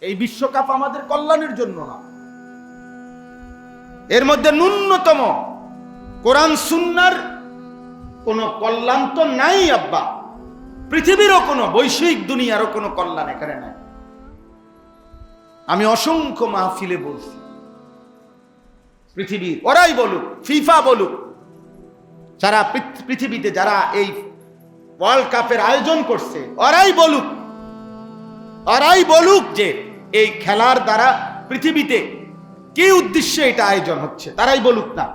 এই বিশ্বকাপ আমাদের কল্যাণের জন্য না। এর মধ্যে ন্যূনতম কোরআন সুন্নাহর কোনো কল্যাণ তো নাই আব্বা। পৃথিবীরও কোনো বৈশ্বিক দুনিয়ারও কোনো কল্যাণ এখানে নাই। আমি অসংখ্য মাহফিলে বলছি, পৃথিবীর ওরাই বলুক, ফিফা বলুক, যারা পৃথিবীতে যারা এই ওয়ার্ল্ড কাপের আয়োজন করছে, ওরাই বলুক যে এই খেলার দ্বারা পৃথিবীতে কি উদ্দেশ্যে এটা আয়োজন হচ্ছে। তারাই বলুক না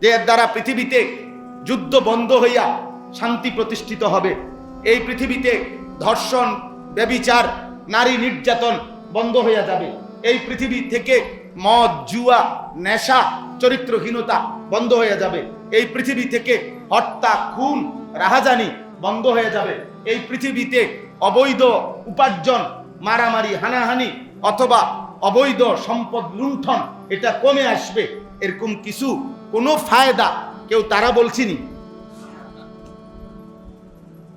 যে এর দ্বারা পৃথিবীতে যুদ্ধ বন্ধ হইয়া শান্তি প্রতিষ্ঠিত হবে, এই পৃথিবীতে ধর্ষণ, ব্যভিচার, নারী নির্যাতন বন্ধ হইয়া যাবে, এই পৃথিবী থেকে মদ, জুয়া, নেশা, চরিত্রহীনতা বন্ধ হয়ে যাবে, এই পৃথিবী থেকে হত্যা, খুন, রাহাজানি বন্ধ হয়ে যাবে, এই পৃথিবীতে অবৈধ উপার্জন, মারামারি, হানাহানি অথবা অবৈধ সম্পদ লুণ্ঠন এটা কমে আসবে, এরকম কিছু কোনো ফায়দা কেউ তারা বলছিনি?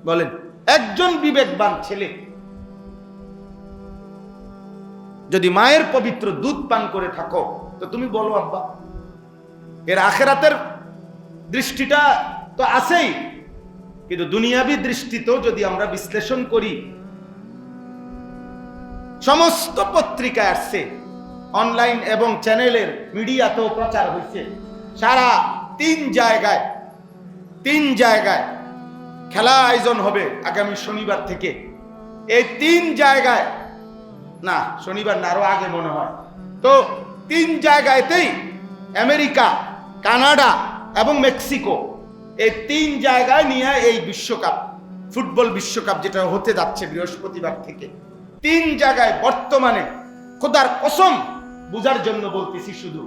বলেন, একজন বিবেকবান ছেলে যদি মায়ের পবিত্র দুধ পান করে থাকো তো তুমি বলো আব্বা, এর আখিরাতের দৃষ্টিটা তো আছেই, কিন্তু দুনিয়াবী দৃষ্টিতেও যদি আমরা বিশ্লেষণ করি, সমস্ত পত্রিকায় আসছে, অনলাইন এবং চ্যানেলের মিডিয়াতেও প্রচার হয়েছে, সারা তিন জায়গায় খেলা আয়োজন হবে আগামী শনিবার থেকে। এই তিন জায়গায়, না শনিবার না, আরো আগে মনে হয়, তো তিন জায়গাতেই আমেরিকা, কানাডা এবং মেক্সিকো, এই তিন জায়গায় নিয়ে এই বিশ্বকাপ, ফুটবল বিশ্বকাপ যেটা হতে যাচ্ছে বৃহস্পতিবার থেকে, তিন জায়গায় বর্তমানে খোদার কসম বুঝার জন্য বলতেছি, শুধু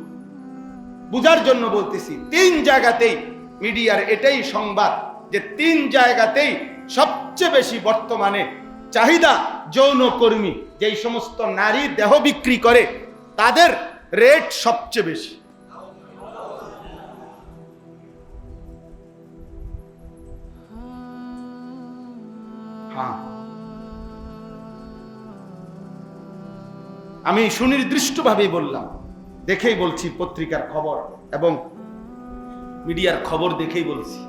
বুঝার জন্য বলতেছি, তিন জায়গাতেই মিডিয়ার এটাই সংবাদ যে তিন জায়গাতেই সবচেয়ে বেশি বর্তমানে চাহিদা যৌনকর্মী, যেই সমস্ত নারী দেহ বিক্রি করে তাদের রেট সবচেয়ে বেশি। হ্যাঁ, আমি সুনির্দিষ্টভাবে বললাম, দেখেই বলছি, পত্রিকার খবর এবং মিডিয়ার খবর দেখেই বলছি।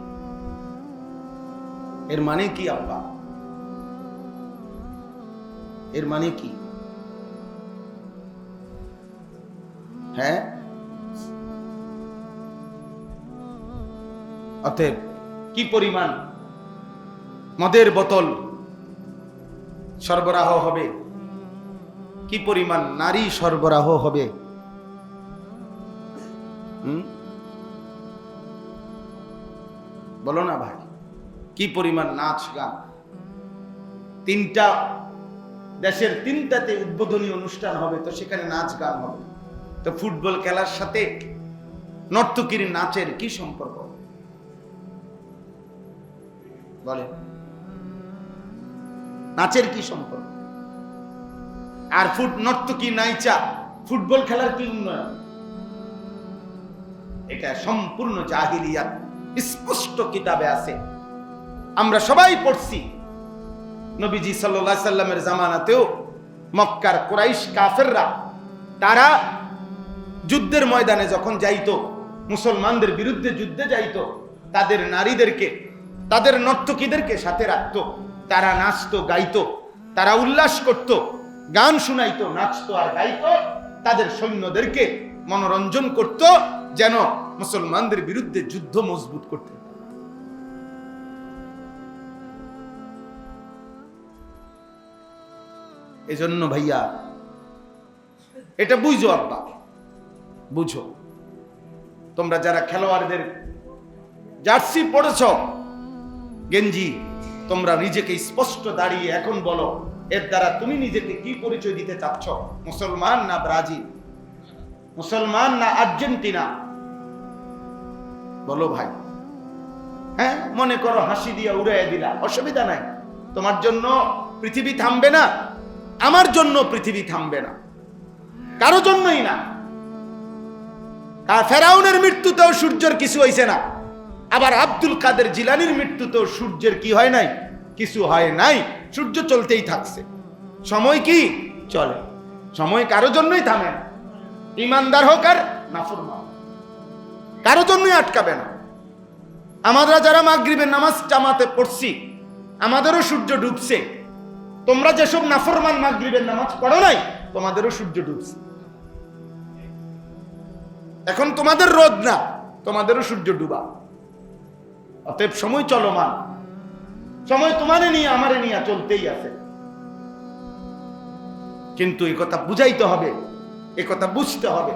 এর মানে কি আব্বা? এর মানে কি? হ্যাঁ, অতএব কি পরিমাণ মদের বোতল সরবরাহ হবে, কি পরিমাণ নারী সরবরাহ হবে, বলো না ভাই, কি পরিমাণ নাচ গান, তিনটা দেশের তিনটাতে উদ্বোধনী অনুষ্ঠান হবে, তো সেখানে নাচ গান হবে, তো ফুটবল খেলার সাথে নর্তকীর নাচের কি সম্পর্ক? বলে, নাচের কি সম্পর্ক? আর নর্তকী নাইচা ফুটবল খেলার কি উন্নয়ন? এটা সম্পূর্ণ জাহিলিয়াত, স্পষ্ট কিতাবে আছে, আমরা সবাই পড়ছি। নবীজি সাল্লাল্লাহু আলাইহি সাল্লামের জামানাতেও মক্কার কুরাইশ কাফেররা তারা যুদ্ধের ময়দানে যখন যাইতো, মুসলমানদের বিরুদ্ধে যুদ্ধে যাইতো, তাদের নারীদেরকে, তাদের নর্তকীদেরকে সাথে রাখতো, তারা নাচতো, গাইতো, তারা উল্লাস করত, গান শুনাইতো, নাচতো আর গাইতো, তাদের সৈন্যদেরকে মনোরঞ্জন করত, যেন মুসলমানদের বিরুদ্ধে যুদ্ধ মজবুত করতে। এজন্য ভাইয়া এটা বুঝো আব্বা, বুঝো, তোমরা যারা খেলোয়াড়দের জার্সি পড়েছ, গেঞ্জি, তোমরা নিজেকে স্পষ্ট দাঁড়িয়ে এখন বলো, এর দ্বারা তুমি নিজেকে কি পরিচয় দিতে চাচ্ছ? মুসলমান না ব্রাজিল? মুসলমান না আর্জেন্টিনা? বলো ভাই। হ্যাঁ, মনে করো হাসি দিয়া উড়াইয়া দিলা, অসুবিধা নাই, তোমার জন্য পৃথিবী থামবে না, আমার জন্য পৃথিবী থামবে না, কারো জন্যই না। ফেরাউনের মৃত্যুতেও সূর্যের কিছু হয়েছে না, আবার আব্দুল কাদের জিলানির মৃত্যুতেও সূর্যের কি হয় নাই? কিছু হয় নাই, সূর্য চলতেই থাকছে, সময় কি চলে। সময় কারো জন্যই থামে না, ইমানদার হোক আর নাফরমান, কারো জন্যই আটকাবে না। আমরা যারা মাগরিবের নামাজ জামাতে পড়ছি, আমাদেরও সূর্য ডুবছে। তোমরা যেসব নাফরমান মাগরিবের নামাজ পড়ো নাই, তোমাদেরও সূর্য ডুবছে। এখন তোমাদের রোদ না, তোমাদেরও সূর্য ডুবা। অতএব সময় চলমান, সময় তোমারে নিয়ে আমারে নিয়ে চলতেই আছে। কিন্তু এই কথা বুঝাইতে হবে, এ কথা বুঝতে হবে,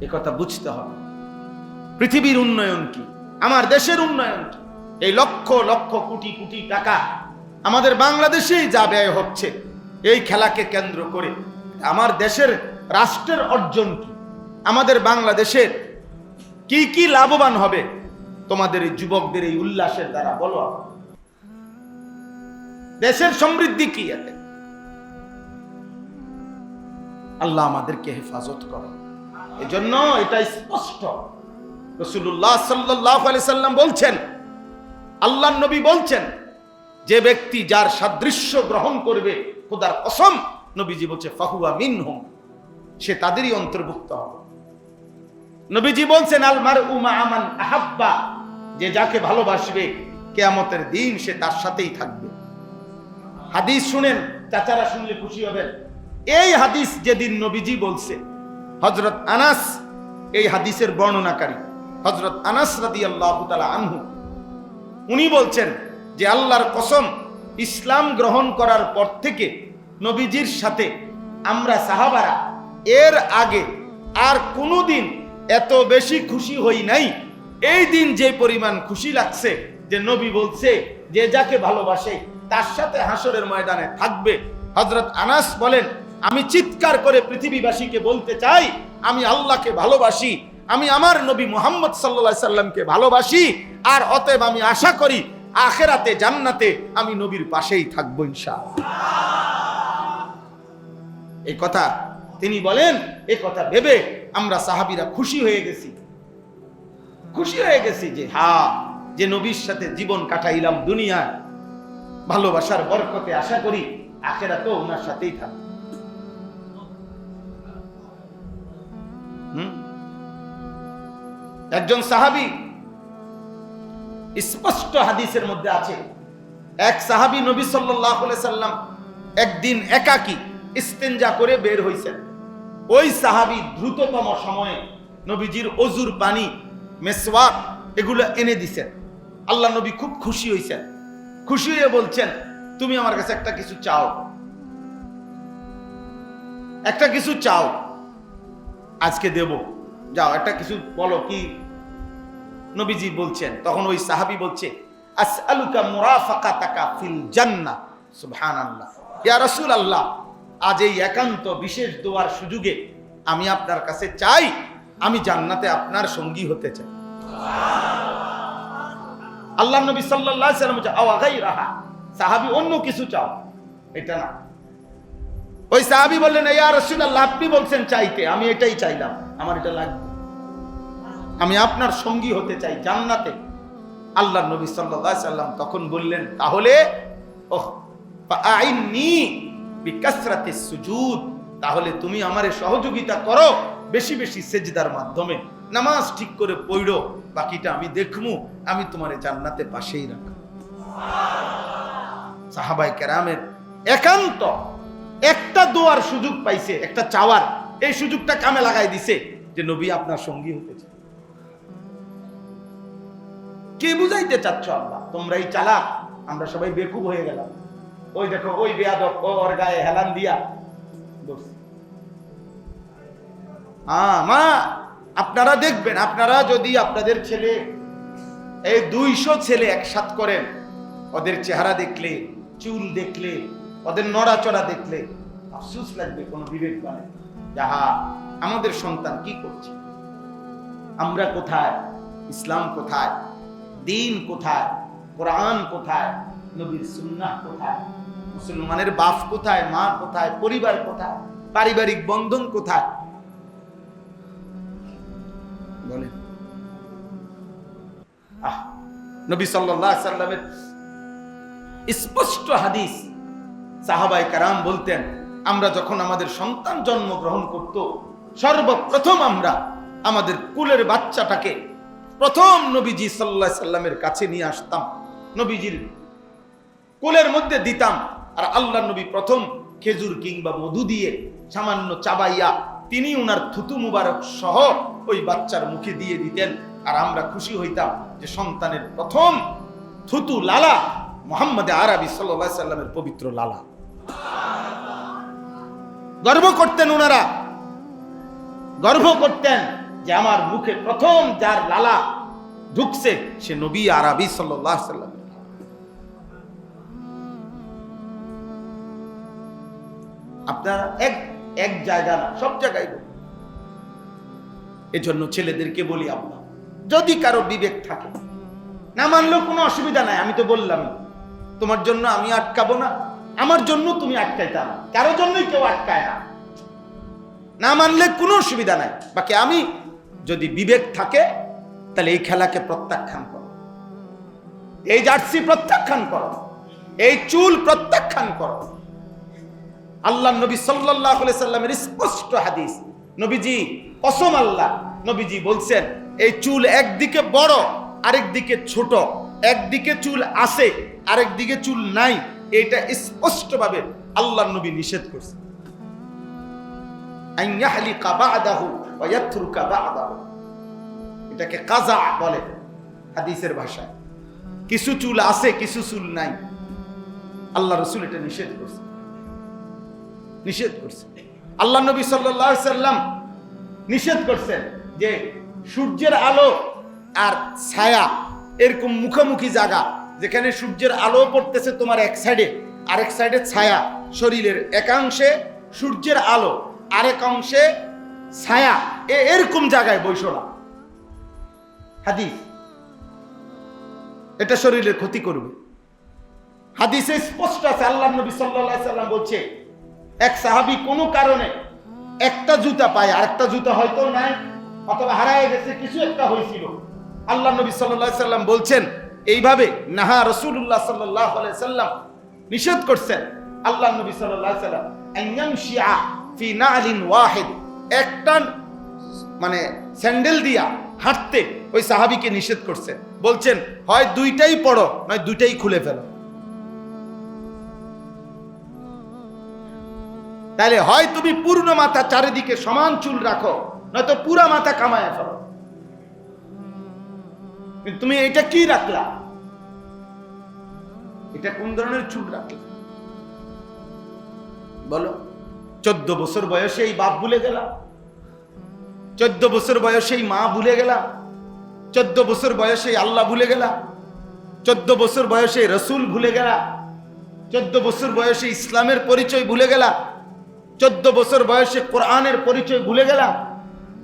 এ কথা বুঝতে হবে। পৃথিবীর উন্নয়ন কি, আমার দেশের উন্নয়ন কি? এই লক্ষ লক্ষ কোটি কোটি টাকা আমাদের বাংলাদেশেই যা ব্যয় হচ্ছে এই খেলাকে কেন্দ্র করে, আমার দেশের রাষ্ট্রের অর্জন কি, আমাদের বাংলাদেশের কি কি লাভবান হবে তোমাদের এই যুবকদের এই উল্লাসের দ্বারা? বলো, দেশের সমৃদ্ধি কি এতে? আল্লাহ আমাদেরকে হেফাজত করো। এজন্য এটা স্পষ্ট, রাসূলুল্লাহ সাল্লাল্লাহু আলাইহি সাল্লাম বলছেন, আল্লাহর নবী বলছেন, যে ব্যক্তি যার সাদৃশ্য গ্রহণ করবে, খোদার কসম নবীজি বলছে ফাহুয়া মিনহুম, সে তাদেরই অন্তর্ভুক্ত হবে। নবীজি বলছেন আল মারউ মা মান আহাব্বা, যে যাকে ভালোবাসবে কিয়ামতের দিন সে তার সাথেই থাকবে। হাদিস শুনেন, চাচারা শুনলে খুশি হবেন। এই হাদিস যেদিন নবীজি বলছে, হযরত আনাস এই হাদিসের বর্ণনাকারী, হযরত আনাস রাদিয়াল্লাহু তাআলা আনহু, উনি বলছেন যে আল্লাহর কসম, ইসলাম গ্রহণ করার পর থেকে নবীজির সাথে আমরা সাহাবারা এর আগে আর কোনোদিন এত বেশি খুশি হই নাই। এই দিন যে পরিমাণ খুশি লাগছে যে নবী বলছে যে যাকে ভালোবাসে তার সাথে হাসরের ময়দানে থাকবে। হযরত আনাস বলেন, আমি চিৎকার করে পৃথিবীবাসীকে বলতে চাই, আমি আল্লাহকে ভালোবাসি, আমি আমার নবী মুহাম্মদ সাল্লাল্লাহু আলাইহি সাল্লামকে ভালোবাসি, আর অতএব আমি আশা করি আখিরাতে জান্নাতে আমি নবীর পাশেই থাকবো ইনশাআল্লাহ। এই কথা তিনি বলেন, এই কথা ভেবে আমরা সাহাবীরা খুশি হয়ে গেছি, খুশি হয়ে গেছি যে হ্যাঁ, যে নবীর সাথে জীবন কাটাইলাম দুনিয়ায়, ভালোবাসার বরকতে আশা করি আখিরাতেও ওনার সাথেই থাকবো। একজন সাহাবী, স্পষ্ট হাদিসের মধ্যে আছে, এক সাহাবী নবী সাল্লাল্লাহু আলাইহি সাল্লাম একদিন একাকী ইস্তেঞ্জা করে বের হইছেন। ওই সাহাবী দ্রুততম সময়ে নবীজির ওযুর পানি, মেসওয়াক এগুলো এনে দিছেন। আল্লাহ নবী খুব খুশি হইছেন, খুশি হয়ে বলছেন, তুমি আমার কাছে একটা কিছু চাও, একটা কিছু চাও, আজকে দেব, যাও একটা কিছু বলো। কি? নবীজি বলছেন, তখন ওই সাহাবী বলছে, আসআলুকা মুরাফাকাতাকা ফিল জান্নাহ। সুবহানাল্লাহ, ইয়া রাসূলুল্লাহ, আজ এই একান্ত বিশেষ দোয়ার সুযোগে আমি আপনার কাছে চাই, আমি জান্নাতে আপনার সঙ্গী হতে চাই। আল্লাহ নবী সাল্লাল্লাহু আলাইহি ওয়াসাল্লাম বলছে, আওয়া গায়রাহা, সাহাবী অন্য কিছু চাও, এটা না। ওই সাহাবী বললেন, ইয়া রাসূলুল্লাহ, আপনি বলছেন চাইতে, আমি এটাই চাইলাম, আমার এটা লাগবে, আমি আপনার সঙ্গী হতে চাই জান্নাতে। আল্লাহ নবী সাল্লাল্লাহু আলাইহি ওয়াসাল্লাম তখন বললেন, তাহলে ওহ ফাআইন্নি বিকাসরাতিস সুজুদ, তাহলে তুমি আমারে সহযোগিতা করো বেশি বেশি সেজদার মাধ্যমে, নামাজ ঠিক করে পড়ো, বাকিটা আমি দেখমু, আমি তোমারে জান্নাতে পাশেই রাখব। সাহাবায়ে কেরামের একান্ত একটা দোয়ার সুযোগ পাইছে, একটা চাওয়ার, এই সুযোগটা কামে লাগাই দিছে যে নবী আপনার সঙ্গী হতে চায়। কি বুঝাইতে চাচ্ছ আল্লাহ? তোমরাই চালাক, আমরা সবাই বেকুব হয়ে গেলাম। ওই দেখো, ওই বেয়াদব ওর গায়ে হেলান দিয়া বসছে। মা, আপনারা দেখবেন, আপনারা যদি আপনাদের ছেলে, এই 200 ছেলে একসাথ করেন, ওদের চেহারা দেখলে, চুল দেখলে, ওদের নড়াচড়া দেখলে আফসোস লাগবে কোন বিবেক মানে, যাহা আমাদের সন্তান কি করছে, আমরা কোথায়, ইসলাম কোথায়, দ্বীন কোথায়, কোরআন কোথায়, নবীর সুন্নাহ কোথায়, মুসলমানের বাপ কোথায়, মা কোথায়, পরিবার কোথায়, পারিবারিক বন্ধন কোথায়, বলেন। নবী সাল্লাল্লাহু আলাইহি ওয়াসাল্লামের স্পষ্ট হাদিস, সাহাবায়ে কেরাম বলতেন, আমরা যখন আমাদের সন্তান জন্মগ্রহণ করত, সর্বপ্রথম আমরা আমাদের কুলের বাচ্চাটাকে প্রথম নবীজি সাল্লাল্লাহু আলাইহি সাল্লামের কাছে নিয়ে আসতাম, নবীজির কোলের মধ্যে দিতাম। আর আল্লাহ নবী প্রথম খেজুর কিংবা মধু দিয়ে সামান্য চাবাইয়া তিনি উনার থুতু মুবারক সহ ওই বাচ্চার মুখে দিয়ে দিতেন। আর আমরা খুশি হইতাম যে সন্তানের প্রথম থুতু লালা মুহাম্মদ আরবি সাল্লাল্লাহু আলাইহি সাল্লামের পবিত্র লালা। গর্ব করতেন ওনারা, গর্ব করতেন যে আমার মুখে প্রথম যার লালা ঢুকছে সে নবী আরবি সাল্লাল্লাহু আলাইহি সাল্লাম। আপনারা এক জায়গা না, সব জায়গায় বলি। এজন্য ছেলেদেরকে বলি, আব্বা যদি কারো বিবেক থাকে, না মানলেও কোনো অসুবিধা নাই, আমি তো বললাম তোমার জন্য আমি আটকাবো না, আমার জন্য তুমি আটকাইতে না, কারোর জন্যই কেউ আটকায় না, না মানলে কোনো অসুবিধা নাই। বাকি আমি যদি বিবেক থাকে তাহলে এই খেলাকে প্রত্যাখ্যান করো, এই জার্সি প্রত্যাখ্যান করো, এই চুল প্রত্যাখ্যান করো। আল্লাহ নবী সাল্লাল্লাহু আলাইহি সাল্লামের স্পষ্ট হাদিস, নবীজি কসম আল্লাহ, নবীজি বলছেন এই চুল একদিকে বড় আরেক দিকে ছোট, একদিকে চুল আছে আরেক দিকে চুল নাই, এটা স্পষ্টভাবে আল্লাহ নবী নিষেধ করছেন। আন ইয়াহলিকা বা'দাহু ওয়া ইয়াতরুকা বা'দাহু, এটাকে কাজা বলে হাদিসের ভাষায়। কিছু চুল আছে কিছু চুল নাই, আল্লাহ রাসূল এটা নিষেধ করছেন, নিষেধ করছেন। আল্লাহ নবী সাল্লাল্লাহু আলাইহি সাল্লাম নিষেধ করছেন যে সূর্যের আলো আর ছায়া এরকম মুখোমুখি জায়গা, যেখানে সূর্যের আলো পড়তেছে তোমার এক সাইডে, আরেক সাইডে ছায়া, শরীরের একাংশে সূর্যের আলো আরেক অংশে ছায়া, এরকম জায়গায় বসো না। হাদিস, এটা শরীরের ক্ষতি করবে। হাদিসে স্পষ্ট আছে, আল্লাহ নবী সাল্লাল্লাহু আলাইহি সাল্লাম বলছে এক সাহাবী কোনো কারণে একটা জুতা পায়, আরেকটা জুতা হয়তো নাই অথবা হারায় গেছে, কিছু একটা হয়েছিল, আল্লাহ নবী সাল্লাল্লাহু আলাইহি সাল্লাম বলছেন এইভাবে নাহা রাসূলুল্লাহ সাল্লাল্লাহু আলাইহি সাল্লাম নিষেধ করছেন, আল্লাহ নবী সাল্লাল্লাহু আলাইহি সাল্লাম আইয়ামশিআ ফি নালিন ওয়াহিদ, একটা মানে স্যান্ডেল দিয়া হাঁটতে ওই সাহাবীকে নিষেধ করছেন, বলছেন হয় দুইটাই পড়ো নয় দুইটাই খুলে ফেলো। তাহলে হয় তুমি পূর্ণ মাথা চারিদিকে সমান চুল রাখো, নয়তো পুরা মাথা কামায় ফেলো। তুমি এটা কি রাখলা? এটা কোন ধরনের চুল রাখলা বলো? 14 বছর বয়সে এই বাপ ভুলে গেলাম, 14 বছর বয়সে মা ভুলে গেলাম, 14 বছর বয়সে আল্লাহ ভুলে গেলাম, 14 বছর বয়সে রসুল ভুলে গেলাম, 14 বছর বয়সে ইসলামের পরিচয় ভুলে গেলাম, 14 বছর বয়সে কোরআনের পরিচয় ভুলে গেলাম,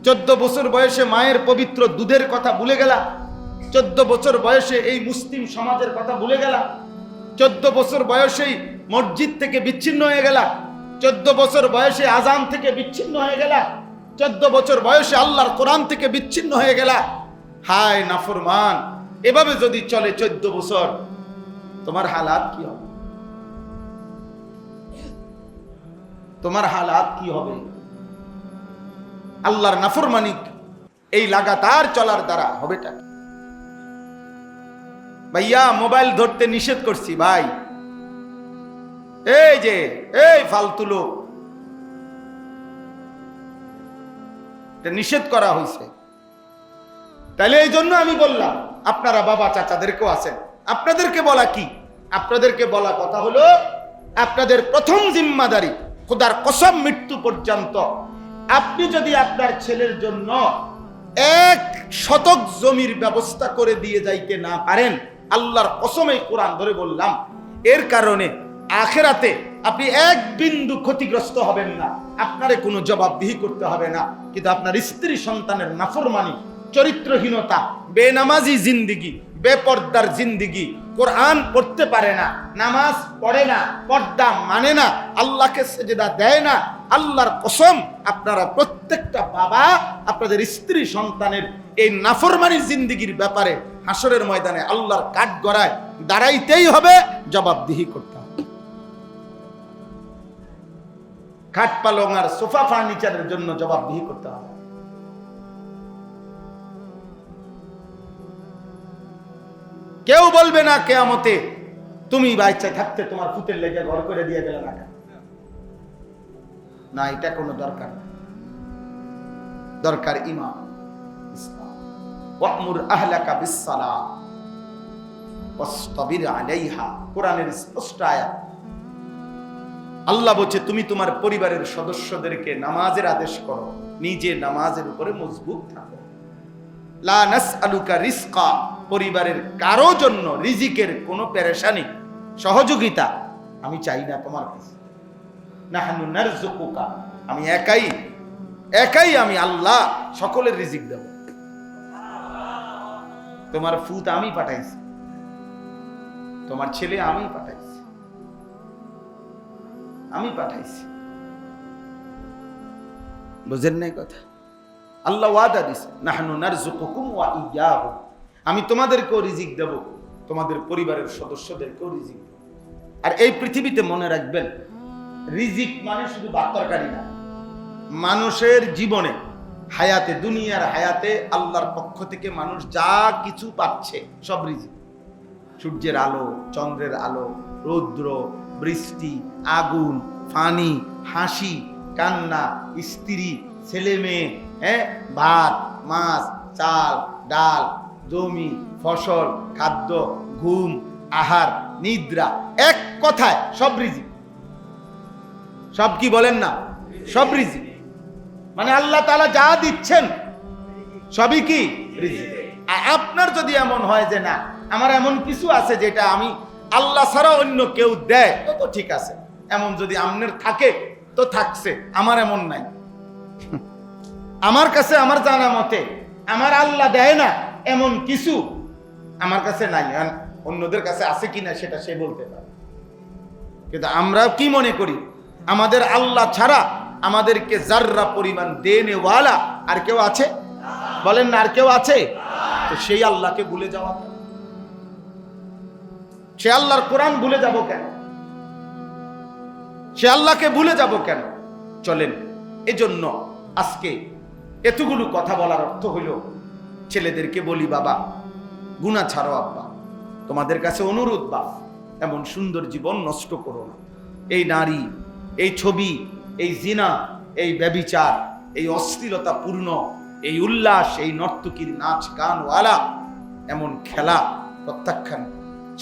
14 বছর বয়সে মায়ের পবিত্র দুধের কথা ভুলে গেলাম, 14 বছর বয়সে এই মুসলিম সমাজের কথা ভুলে গেলাম, 14 বছর বয়সেই মসজিদ থেকে বিচ্ছিন্ন হয়ে গেলাম, 14 বছর বয়সে আজান থেকে বিচ্ছিন্ন হয়ে গেলাম, 14 বছর বয়সে আল্লাহর কোরআন থেকে বিচ্ছিন্ন হয়ে গেলাম। হায় নাফরমান, এভাবে যদি চলে 14 বছর, তোমার হালাত কি হবে? তোমার হালাত কি হবে? আল্লাহর নাফরমানি এই লাগাতার চলার দ্বারা হবেটা। ভাইয়া মোবাইল ধরতে নিষেধ করছি ভাই, এই যে এই ফালতু লোক, এটা নিষেধ করা হয়েছে। তাহলে এই জন্য আমি বললাম, আপনারা বাবা চাচাদেরকেও আছেন, আপনাদেরকে বলা কি? আপনাদেরকে বলা কথা হলো, আপনাদের প্রথম জিম্মাদারি খোদার কসম মৃত্যু পর্যন্ত আপনি যদি আপনার ছেলের জন্য 1 শতক জমির ব্যবস্থা করে দিয়ে যাইতে না পারেন, আল্লাহর কসমে কোরআন ধরে বললাম, এর কারণে আখিরাতে আপনি 1 বিন্দু ক্ষতিগ্রস্ত হবেন না, আপনারে কোনো জবাবদিহি করতে হবে না। কিন্তু আপনার স্ত্রী সন্তানের নাফরমানি, চরিত্রহীনতা, বেনামাজি জিন্দিগি, বেপর্দার জিন্দিগি, কোরআন পড়তে পারে না, নামাজ পড়ে না, পর্দা মানে না, আল্লাহকে সেজদা দেয় না, আল্লাহর কসম আপনারা প্রত্যেকটা বাবা আপনাদের স্ত্রী সন্তানের এই নাফরমানি জিন্দিগির ব্যাপারে হাসরের ময়দানে আল্লাহর কাঠগড়ায় দাঁড়াইতেই হবে, জবাবদিহি করতে হবে। খাট পালং আর সোফা ফার্নিচারের জন্য জবাবদিহি করতে হবে। কেউ বলবে না কিয়ামতে তুমি বাচ্চা থাকতে তোমার পুতের লেগে ঘর করে দিয়ে গেলে না, না এটা কোনো দরকার না। দরকার ইমান, ইসলাম। ওয়া'মুর আহলাকা বিস-সালাহ ওয়াসতাবির আলাইহা, কোরআনের স্পষ্ট আয়াত। আল্লাহ বলছে তুমি তোমার পরিবারের সদস্যদেরকে নামাজের আদেশ করো, নিজে নামাজের উপরে মজবুত থাকো। লা নাসআলুকা রিজকা, পরিবারের কারো জন্য রিজিকের কোনো পেরেশানি সহযোগিতা আমি চাই না তোমার কাছে। নাহনু নারযুকুকা, আমি একাই আমি আল্লাহ সকলের রিজিক দেব। তোমার ফুত আমি পাঠাইছি, তোমার ছেলে আমি পাঠাইছি। বুঝেন নাই কথা? আল্লাহ ওয়াদা দিছে, নাহনু নারযুকুকুম ওয়া ইয়্যাহুম, আমি তোমাদেরকেও রিজিক দেব, তোমাদের পরিবারের সদস্যদেরকেও রিজিক দেব। আর এই পৃথিবীতে মনে রাখবেন, রিজিক মানে শুধু ভাত তরকারি না। মানুষের জীবনে হায়াতে, দুনিয়ার হায়াতে আল্লাহর পক্ষ থেকে মানুষ যা কিছু পাচ্ছে সব রিজিক। সূর্যের আলো, চন্দ্রের আলো, রৌদ্র, বৃষ্টি, আগুন, পানি, হাসি, কান্না, স্ত্রী, ছেলে মেয়ে, ভাত, মাছ, চাল, ডাল, জমি, ফসল, খাদ্য, ঘুম, আহার, নিদ্রা, এক কথায় সব রিজিক। সব কি বলেন না? সব রিজিক। মানে আল্লাহ তাআলা যা দিচ্ছেন সবই কি রিজিক। আর আপনার যদি এমন হয় যে না, আমার এমন কিছু আছে যেটা আমি আল্লাহ ছাড়া অন্য কেউ দেয়, তো ঠিক আছে। এমন যদি আপনার থাকে তো থাকছে, আমার এমন নাই। আমার কাছে আমার জানা মতে আমার আল্লাহ দেয় না এমন কিছু আমার কাছে নাই। অন্যদের কাছে আছে কিনা সেটা সে বলতে পারে। কিন্তু আমরা কি মনে করি, আমাদের আল্লাহ ছাড়া আমাদেরকে যাররা পরিমাণ দেনেওয়ালা আর কেউ আছে? বলেন না, আর কেউ আছে? তো সেই আল্লাহকে ভুলে যাওয়া, সে আল্লাহর কোরআন ভুলে যাব কেন? সে আল্লাহকে ভুলে যাব কেন? চলেন, এজন্য আজকে এতগুলো কথা বলার অর্থ হইল, ছেলেদেরকে বলি বাবা গুনাহ ছাড়ো, আব্বা তোমাদের কাছে অনুরোধ, বাপ এমন সুন্দর জীবন নষ্ট করো না। এই নারী, এই ছবি, এই জিনা, এই ব্যভিচার, এই অশ্লীলতা পূর্ণ, এই উল্লাস, এই নর্তকীর নাচ গানওয়ালা এমন খেলা প্রত্যাখ্যান।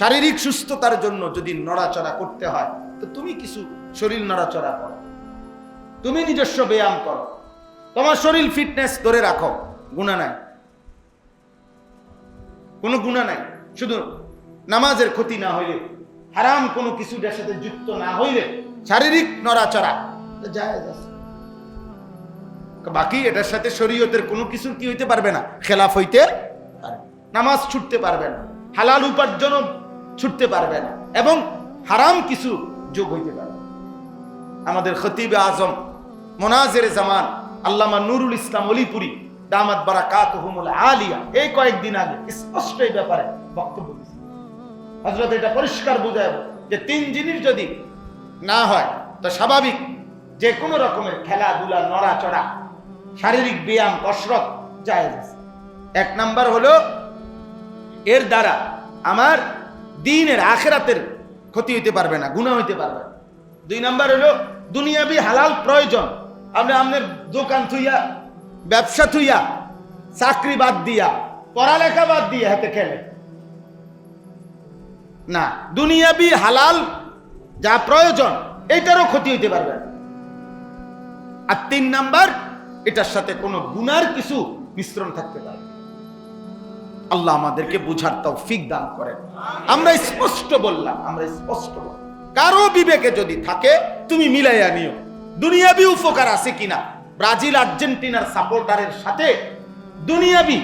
শারীরিক সুস্থতার জন্য যদি নড়াচড়া করতে হয় তো তুমি কিছু শরীর নড়াচড়া করো, তুমি নিজস্ব ব্যায়াম করো, তোমার শরীর ফিটনেস ধরে রাখো, গুনাহ নাই, কোনো গুনাহ নাই। শুধু নামাজের ক্ষতি না হইলে, হারাম কোনো কিছুটার সাথে যুক্ত না হইলে শারীরিক নড়াচড়া জায়েজ আছে। বাকি এটার সাথে শরীয়তের কোনো কিছু কি হইতে পারবে না, খেলাফ হইতে পারবে। নামাজ ছুটতে পারবে না, হালাল উপার্জনও ছুটতে পারবে না, এবং হারাম কিছু যোগ হইতে পারবে। আমাদের খতিবে আজম মোনাজের জামান আল্লামা নুরুল ইসলাম অলিপুরি দামাত বারাকাতুহুমুল আলিয়া এই কয়েকদিন আগে স্পষ্ট এই ব্যাপারে বক্তব্য দিয়েছেন। হযরত এটা পরিষ্কার বুঝায় যে তিন জিনিস যদি না হয় তো স্বাভাবিক যে কোনো রকমের খেলাধুলা, নড়াচড়া, শারীরিক ব্যায়াম, কসরত জায়েজ আছে। এক নাম্বার হলো এর দ্বারা আমার দ্বীনের আখিরাতের ক্ষতি হইতে পারবে না, গুনাহ হইতে পারবে না। দুই নাম্বার হলো দুনিয়াবি হালাল প্রয়োজন। আপনি আপনার দোকান থুইয়া, ব্যবসা থুইয়া, চাকরি বাদ দিয়া, পড়ালেখা বাদ দিয়ে হাতে খেলে না, দুনিয়াবি হালাল যা প্রয়োজন এইটারও ক্ষতি হইতে পারবে না। আর তিন নাম্বার, এটার সাথে কোনো গুনার কিছু মিশ্রণ থাকতে পারে। আল্লাহ আমাদেরকে বুঝার তৌফিক দান করেন। আমরা স্পষ্ট বললাম, কারো বিবেকে যদি থাকে তুমি মিলাইয়া নিও দুনিয়াবি উপকার আছে কিনা। ব্রাজিল আর্জেন্টিনার সাপোর্টারের সাথে দুনিয়াবি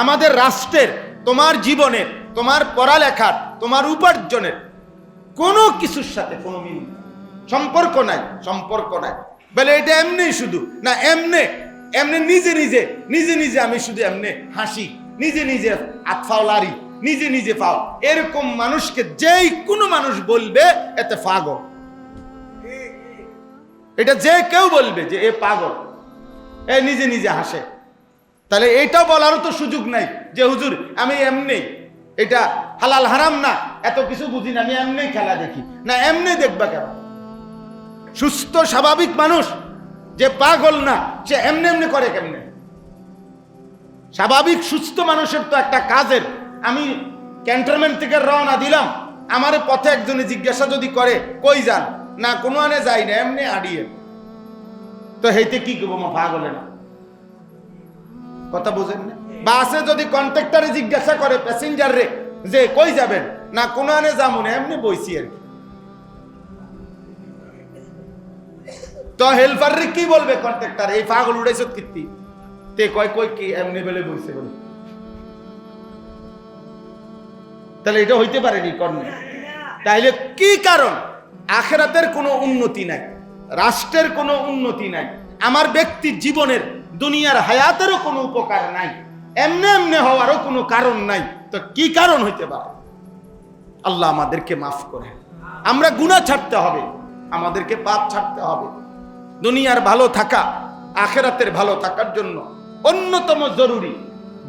আমাদের রাষ্ট্রের, তোমার জীবনের, তোমার পড়ালেখার, তোমার উপার্জনের কোনো কিছুর সাথে কোনো মিল সম্পর্ক নাই। বলে এটা এমনি শুধু না, এমনি নিজে আমি শুধু এমনি হাসি, নিজে আতফাও লারি, নিজে পাও, এরকম মানুষকে যেই কোনো মানুষ বলবে এতে পাগল। এটা যে কেউ বলবে যে এ পাগল, এ নিজে নিজে হাসে, তাহলে এটা বলারও তো সুযোগ নাই যে হুজুর আমি এমনি, এটা হালাল হারাম না এত কিছু বুঝি না, আমি এমনি খেলা দেখি না। এমনি দেখবা কেন? সুস্থ স্বাভাবিক মানুষ যে পাগল না, সে এমনি এমনি করে কেমনে? স্বাভাবিক সুস্থ মানুষের তো একটা কাজের, আমি ক্যান্টনমেন্ট থেকে রওনা দিলাম, আমার পথে একজনে জিজ্ঞাসা যদি করে কই যান, না কোনো আনে যাই না, এমনি আড়িয়ে, তো হেইতে কি করবো? মা পাগলে না, কথা বুঝেন না? বাসে যদি কন্ট্রাক্টরে জিজ্ঞাসা করে প্যাসেঞ্জার রে যে কই যাবেন, না কোনো আনে যাবো না, এমনি বইছি আর কি। তো হেল্পার রে কি বলবে কন্ট্রাক্টর, এই পাগল উড়াইছ কীর্তি, তে কয় কই কি এমনি বলে বইছে বলে, তাহলে এটা হইতে পারেনি কর্ণে। তাইলে কি কারণ? আখিরাতের কোনো উন্নতি নাই, রাষ্ট্রের কোনো উন্নতি নাই, আমার ব্যক্তির জীবনের দুনিয়ার হায়াতেরও কোনো উপকার নাই, এমনি এমনি হওয়ারও কোনো কারণ নাই। তো কি কারণ হইতে পারে? আল্লাহ আমাদেরকে মাফ করে। আমরা গুনাহ ছাড়তে হবে, আমাদেরকে পাপ ছাড়তে হবে। দুনিয়ার ভালো থাকা, আখিরাতের ভালো থাকার জন্য অন্যতম জরুরি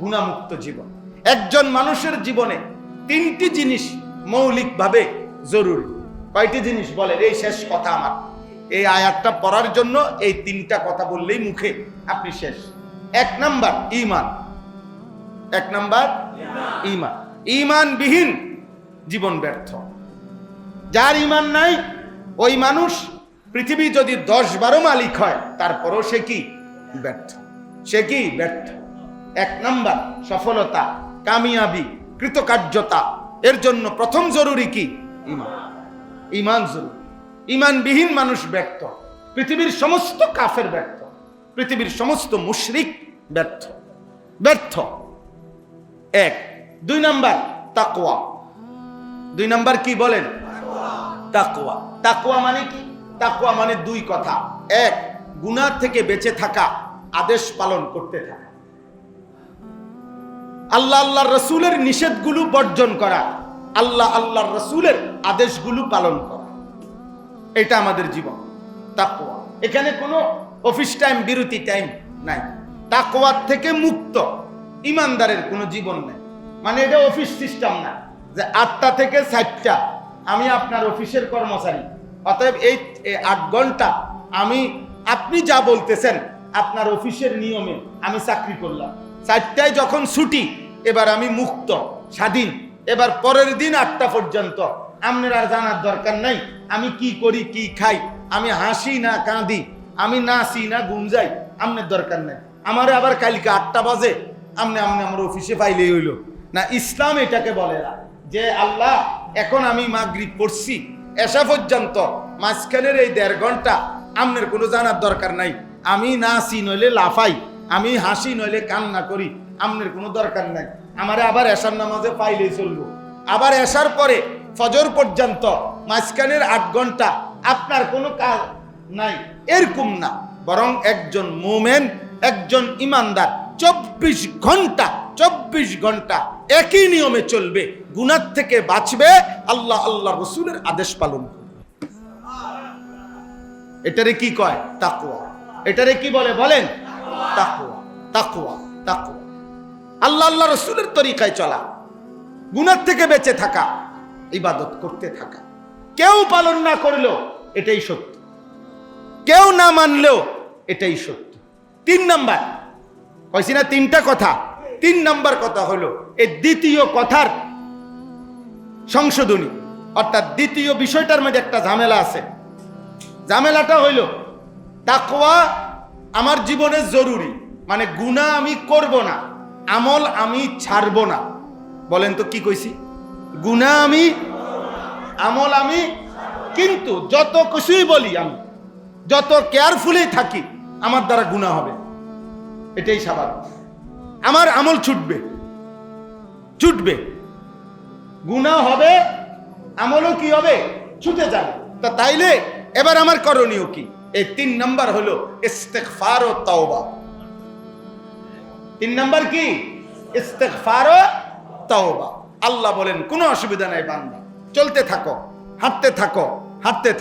গুনাহমুক্ত জীবন। একজন মানুষের জীবনে তিনটি জিনিস মৌলিকভাবে জরুরি। কয়টি জিনিস বলেন? এই শেষ কথা আমার, এই আয়াতটা পড়ার জন্য এই তিনটা কথা বললেই মুখে আপনি শেষ। এক নাম্বার ঈমান, এক নাম্বার ঈমান। ঈমানবিহীন জীবন ব্যর্থ। যার ঈমান নাই ওই মানুষ পৃথিবী যদি 10-12 মালিক হয় তারপরও সে কি ব্যর্থ, সে কি ব্যর্থ। এক নাম্বার সফলতা, কামিয়াবি, কৃতকার্যতা, এর জন্য প্রথম জরুরি কি? ঈমান। ঈমান জরুরি। ঈমানবিহীন মানুষ ব্যর্থ। পৃথিবীর সমস্ত কাফের ব্যর্থ, পৃথিবীর সমস্ত মুশরিক ব্যর্থ, ব্যর্থ। এক। দুই নাম্বার তাকওয়া। দুই নাম্বার কি বলেন? তাকওয়া। তাকওয়া মানে কি? তাকওয়া মানে দুই কথা। এক, গুনাহ থেকে বেঁচে থাকা, আদেশ পালন করতে থাকা, আল্লাহ আল্লাহর রাসূলের নিষেধগুলো বর্জন করা, আল্লাহ আল্লাহর রাসূলের আদেশগুলো পালন করা, এটা আমাদের জীবন তাকওয়া। এখানে কোনো অফিস টাইম, বিরতি টাইম নাই। তাকওয়ার থেকে মুক্ত ইমানদারের কোনো জীবন নাই। মানে এটা অফিস সিস্টেম না যে 8টা থেকে 4টা আমি আপনার অফিসের কর্মচারী, অতএব এই 8 ঘন্টা আপনি যা বলতেছেন আপনার অফিসের নিয়মে আমি চাকরি করলাম, 4টায় যখন ছুটি এবার আমি মুক্ত, স্বাধীন, এবার পরের দিন 8টা পর্যন্ত আপনার আর জানার দরকার নাই আমি কি করি, কি খাই, আমি হাসি না কাঁদি, আমি নাচি না গুঞ্জাই, আপনার দরকার নাই। আমারে আবার কালকে 8টা বাজে আপনি আমার অফিসে পাইলেই হইল না। ইসলাম এটাকে বলে না যে আল্লাহ এখন আমি মাগরিব পড়ছি, এশা পর্যন্ত মাঝখানের এই 1.5 ঘন্টা আপনার কোনো জানার দরকার নাই, আমি নাচি নইলে লাফাই, আমি হাসি নইলে কান্না করি, আপনার কোনো দরকার নাই। আমারে আবার এশার নামাজে পাইলেই চলবো। আবার এশার পরে ফজর পর্যন্ত মাঝখানের 8 ঘন্টা আপনার কোনো কাজ নাই, এরকম না। বরং একজন মুমিন, একজন ইমানদার 24 ঘন্টা একই নিয়মে চলবে, গুনাহ থেকে বাঁচবে, আল্লাহ আল্লাহ রাসূলের আদেশ পালন করবে। এটারে কি কয়? তাকওয়া। এটারে কি বলে বলেন? তাকওয়া। তাকওয়া, তাকওয়া। আল্লাহ আল্লাহ রাসূলের তরিকায় চলা, গুনাহ থেকে বেঁচে থাকা, ইবাদত করতে থাকা। কেউ পালন না করলেও এটাই সত্য, কেউ না মানলেও এটাই সত্য। 3 নাম্বার কইছি না 3টা কথা, 3 নাম্বার কথা হলো এই দ্বিতীয় কথার সংশোধনী, অর্থাৎ দ্বিতীয় বিষয়টার মধ্যে একটা ঝামেলা আছে। ঝামেলাটা হইল তাকওয়া আমার জীবনে জরুরি, মানে গুনাহ আমি করব না, আমল আমি ছাড়ব না। বলেন তো কি কইছি? গুনাহ আমি, আমল আমি, কিন্তু যত কিছুই বলি আমি, যত কেয়ারফুলি থাকি, আমার দ্বারা গুনাহ হবে, এটাই স্বাভাবিক। আমার আমল ছুটবে, গুনাহ হবে, আমলও কি হবে? ছুটে যাবে। তা তাইলে এবার আমার করণীয় কি? এই 3 নাম্বার হলো ইস্তিগফার ও তাওবা। 3 নাম্বার কি? ইস্তিগফার ও তাওবা। আল্লাহ বলেন কোনো অসুবিধা নাই বান্দা, চলতে থাকো, হাঁটতে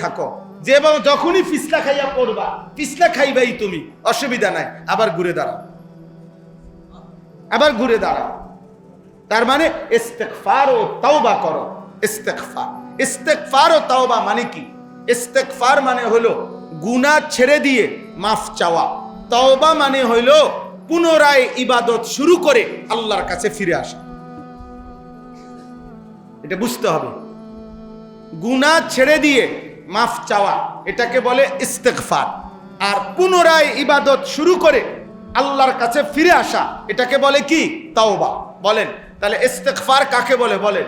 থাকো, যে যখনই ফিসলা খাইয়া পড়বা, ফিসলা খাইবাই তুমি, অসুবিধা নাই, আবার ঘুরে দাঁড়াও, আবার ঘুরে দাঁড়াও। তার মানে ইস্তেগফার ও তাওবা করো। ইস্তেগফার, ইস্তেগফার ও তাওবা মানে কি? ইস্তেগফার মানে হলো গুনাহ ছেড়ে দিয়ে মাফ চাওয়া। তাওবা মানে হলো পুনরায় ইবাদত শুরু করে আল্লাহর কাছে ফিরে আসা। এটা বুঝতে হবে। গুনাহ ছেড়ে দিয়ে মাফ চাওয়া এটাকে বলে ইস্তেগফার, আর পুনরায় ইবাদত শুরু করে আল্লাহর কাছে ফিরে আসা এটাকে বলে কি? তাওবা। বলেন তাহলে ইস্তেগফার কাকে বলে? বলেন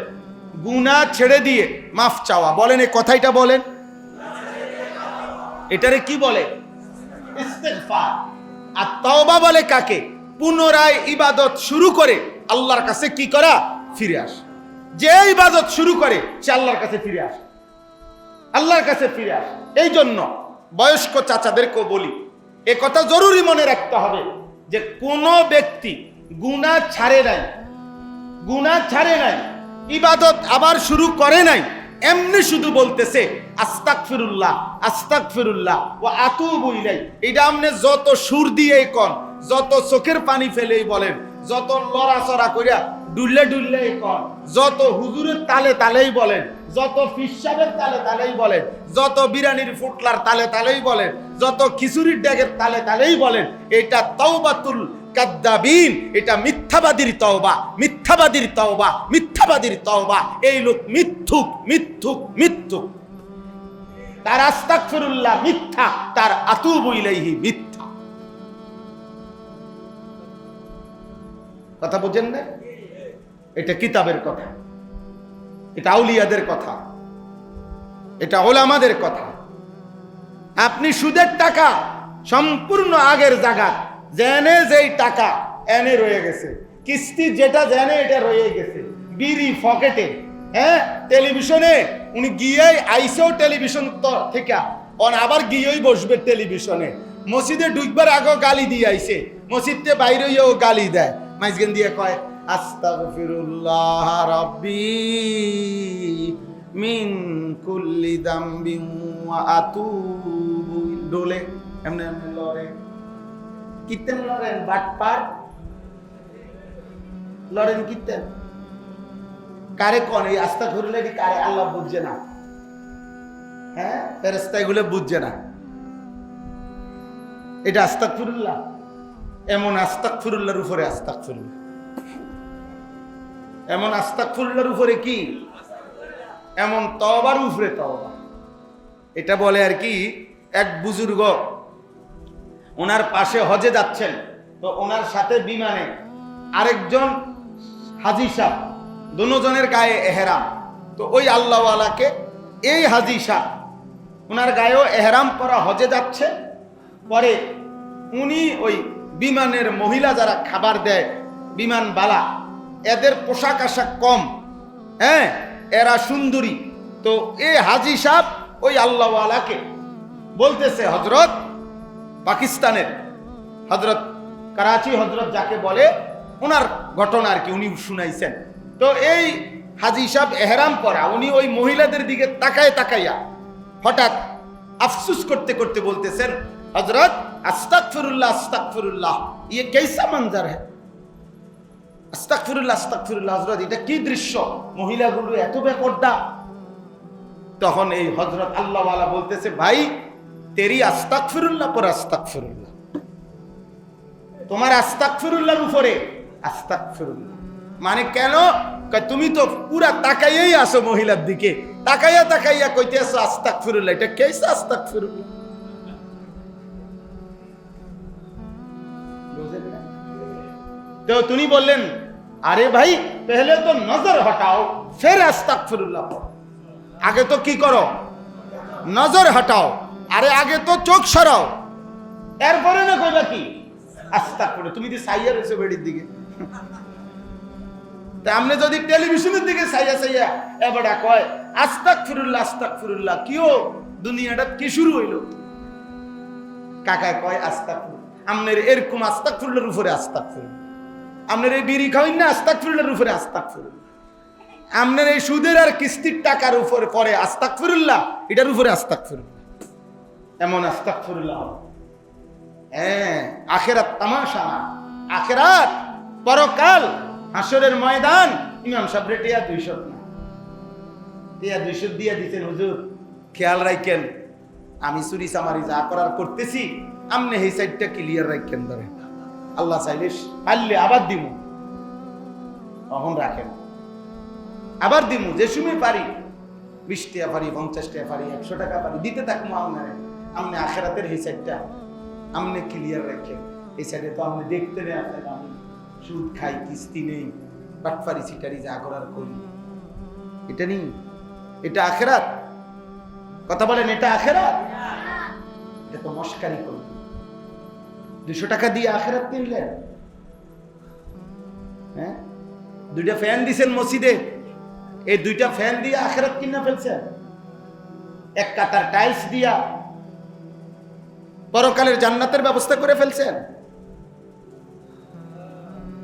গুনাহ ছেড়ে দিয়ে মাফ চাওয়া। বলেন এই কথাটা বলেন, এটারে কি বলে? ইস্তেগফার। আর তাওবা বলে কাকে? পুনরায় ইবাদত শুরু করে আল্লাহর কাছে কি করা? ফিরে আসা। যে ইবাদত শুরু করে সে আল্লাহর কাছে ফিরে আসে, আল্লাহর কাছে ফিরে আসে। এই জন্য বয়স্ক চাচাদেরকেও বলি, এ কথা জরুরি মনে রাখতে হবে যে কোন ব্যক্তি গুনাহ ছাড়ে নাই, গুনাহ ছাড়ে নাই, ইবাদত আবার শুরু করে নাই, এমনি শুধু বলতেছে আস্তাগফিরুল্লাহ আস্তাগফিরুল্লাহ ওয়া আতুবু ইলাই, এটা আপনি যত সুর দিয়ে কোন, যত চোখের পানি ফেলেই বলেন, যত লড়াচড়া কইরা ডুললে ডুললে কোন, যত হুজুরের তালে তালেই বলেন, যত ফিসাবের তালে তালেই বলেন, যত বিরানির ফুটলার তালে তালেই বলেন, যত খিচুড়ির ড্যাগের তালে তালেই বলেন, এটা তাওবাতুল কাদ্দাবিন, এটা মিথ্যাবাদীর তওবা, মিথ্যাবাদীর তওবা, মিথ্যাবাদীর তওবা। এই লোক মিথ্যুক, মিথ্যুক, মিথ্যুক। তার আস্তাগফিরুল্লাহ মিথ্যা, তার আতুবু ইলাইহি মিথ্যা। কথা বুঝেন না? এটা কিতাবের কথা, এটা আউলিয়াদের কথা, এটা ওলামাদের কথা। আপনি সুদের টাকা সম্পূর্ণ আগের জায়গা, জেনে যেই টাকা এনে রয়ে গেছে, কিস্তি যেটা জেনে এটা রয়ে গেছে, বিড়ি পকেটে, হ্যাঁ, টেলিভিশনে উনি গিয়েই আইসেও টেলিভিশন থেকে আবার গিয়েই বসবে টেলিভিশনে, মসজিদে ঢুকবার আগেও গালি দিয়ে আইছে, মসজিদে বাইরে ও গালি দেয়, মাইজগান দিয়ে কয় আস্তাগফিরুল্লাহ রাব্বি মিন কুল্লি দামবিন ওয়া আতুবু, ডোলে এমনি এমনি লড়ে, কিতেন লড়েন, বাটপার লড়েন, কিতেন কারে কোন? এই আস্তাগফিরুল্লাহ কারে? আল্লাহ বুঝছে না, হ্যাঁ, ফেরেশতা এগুলো বুঝছে না। এটা আস্তাগফিরুল্লাহ, এমন আস্তাগফিরুল্লাহর উপরে আস্তাগফিরুল্লাহ, এমন আস্তাগফিরুল্লাহর উপরে কি? এমন তওবার উপরে তওবা। এটা বলে আর কি, এক বুজুর্গ ওনার পাশে হজে যাচ্ছেন, তো ওনার সাথে বিমানে আরেকজন হাজী সাহেব, দুজনের গায়ে এহরাম, তো ওই আল্লাহওয়ালাকে এই হাজী সাহেব ওনার গায়েও এহরাম পরা হজে যাচ্ছে, পরে উনি ওই বিমানের মহিলা যারা খাবার দেয় বিমানবালা, এদের পোশাক আশাক কম, হ্যাঁ, এরা সুন্দরী, তো এই হাজী সাহেব ওই আল্লাহওয়ালাকে বলতেছে, হজরত, পাকিস্তানের হজরত, করাচি হজরত যাকে বলে, ওনার ঘটনা আর কি উনি শুনাইছেন। তো এই হাজী সাহেব এহরাম পরা, উনি ওই মহিলাদের দিকে তাকায় তাকাইয়া হঠাৎ আফসুস করতে করতে বলতেছেন, হজরত আস্তাগফিরুল্লাহ আস্তাগফিরুল্লাহ, ইয়ে कैसा मंजर है, আস্তাগফিরুল্লাহ আস্তাগফিরুল্লাহ, হযরত এটা কি দৃশ্য, মহিলাগুলো এত বেপরদা। তখন এই হযরত আল্লাহওয়ালা বলতেছে, ভাই তেরি আস্তাগফিরুল্লাহ পর আস্তাগফিরুল্লাহ, তোমার আস্তাগফিরুল্লাহর উপরে আস্তাগফিরুল্লাহ। মানে কেন? তুমি তো পুরা তাকাইয়াই আসো মহিলার দিকে, তাকাইয়া তাকাইয়া কইতে আসো আস্তাগফিরুল্লাহ, এটা কেসা আস্তাগফিরুল্লাহ? তো তিনি বললেন, আরে ভাই পহলে তো নজর হটাও ফির আস্তাগফিরুল্লাহ পড়ো। আগে তো কি করো? নজর হটাও, আরে আগে তো চোখ সরাও, এরপরে না কইবা কি আস্তাগফিরুল্লাহ। তুমি যদি সাইয়া রয়েছে বেড়ির দিকে, তা আপনি যদি টেলিভিশনের দিকে সাইয়া সাইয়া এবারে কয় আস্তাগফিরুল্লাহ আস্তাগফিরুল্লাহ, কিও দুনিয়াটা কি শুরু হইল? কাকায় কয় আস্তাগফিরুল্লাহ, আমনের এরকম আস্তাগফিরুল্লাহর উপরে আস্তাগফিরুল্লাহ, আপনার এই বিড়ি খাওয়াই না আস্তাগফিরুল্লাহর উপরে আস্তাগফিরুল্লাহ, আপনার এই সুদের আর কিস্তির টাকার উপরে পরে আস্তাগফিরুল্লাহ, এটার উপরে আস্তাগফিরুল্লাহ। এমন আস্তাগফিরুল্লাহ। হ্যাঁ, আখেরাত তামাশা না, আখেরাত পরকাল হাসরের ময়দান। ইমাম সাহেব টিয়া 200 না, টিয়া 200 দিয়ে দিতেন হুজুর, খেয়াল রাখেন আমি চুরি চামারি যা করার করতেছি, আমনে এই সাইডটা ক্লিয়ার রাখেন, ধরে আল্লাহ চাইলে পারলে আবার দিমু, তখন রাখেন আবার দিমু, যে সময় পারি 20 টাকা পারি, 50 টাকা পারি, 100 টাকা পারি, দিতে থাকবো আপনারে। আমনে আখেরাতের এই সাইডটা আমনে ক্লিয়ার রাখেন। এই সাইডে তো আপনি দেখতে নেই, আপনাকে আমি সুদ খাই, কিস্তি নেই, বাটপারি সিটারি যা করার করি, এটা নেই। এটা আখেরাত? কথা বলেন, এটা আখেরাত? এটা তো মস্কারি করি। 200 টাকা দিয়ে আখেরাত কিনলেন? হ্যাঁ, 2টা ফ্যান দিছেন মসজিদে, এই 2টা ফ্যান দিয়ে আখেরাত কিনা ফেলছেন। 1 কাতার টাইলস দিয়া পরকালের জান্নাতের ব্যবস্থা করে ফেলছেন।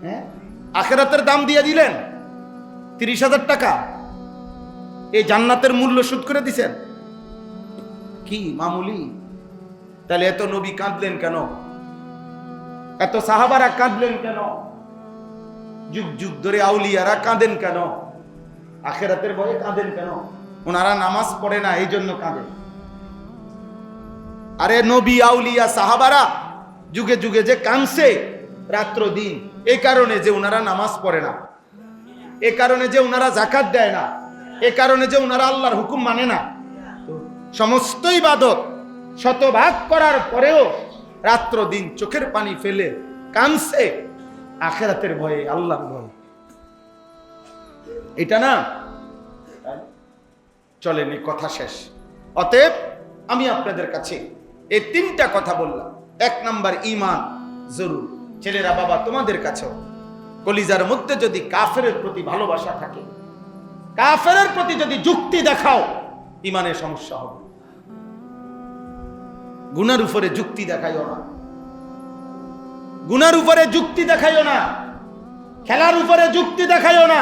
হ্যাঁ, আখেরাতের দাম দিয়ে দিলেন 30,000 টাকা, এই জান্নাতের মূল্য শোধ করে দিছেন। কি মামুলি? তাহলে এত নবী কাঁদলেন কেন? এত সাহাবারা কাঁদলেন কেন? যুগ যুগ ধরে আউলিয়ারা কাঁদেন কেন? আখেরাতের ভয়ে কাঁদেন কেন? ওনারা নামাজ পড়ে না, এই জন্য কাঁদেন। আরে নবী, আউলিয়া, সাহাবারা যুগে যুগে যে কাঁদছে রাত্র দিন, এই কারণে যে ওনারা নামাজ পড়ে না, এ কারণে যে ওনারা যাকাত দেয় না, এ কারণে যে ওনারা আল্লাহর হুকুম মানে না। সমস্ত ইবাদত শতভাগ করার পরেও রাত্র দিন চোখের পানি ফেলে কাঁদছে আখেরাতের ভয়ে, আল্লাহর ভয়ে। এটা না চলেনি, কথা শেষ। অতএব আমি আপনাদের কাছে এই 3টা কথা বললাম। 1 নাম্বার ঈমান জরুর। ছেলেরা, বাবা, তোমাদের কাছেও কলিজার মধ্যে যদি কাফেরের প্রতি ভালোবাসা থাকে, কাফেরের প্রতি যদি যুক্তি দেখাও, ঈমানের সমস্যা হবে। গুনার উপরে যুক্তি দেখাইও না, গুনার উপরে যুক্তি দেখাইও না, খেলার উপরে যুক্তি দেখাইও না,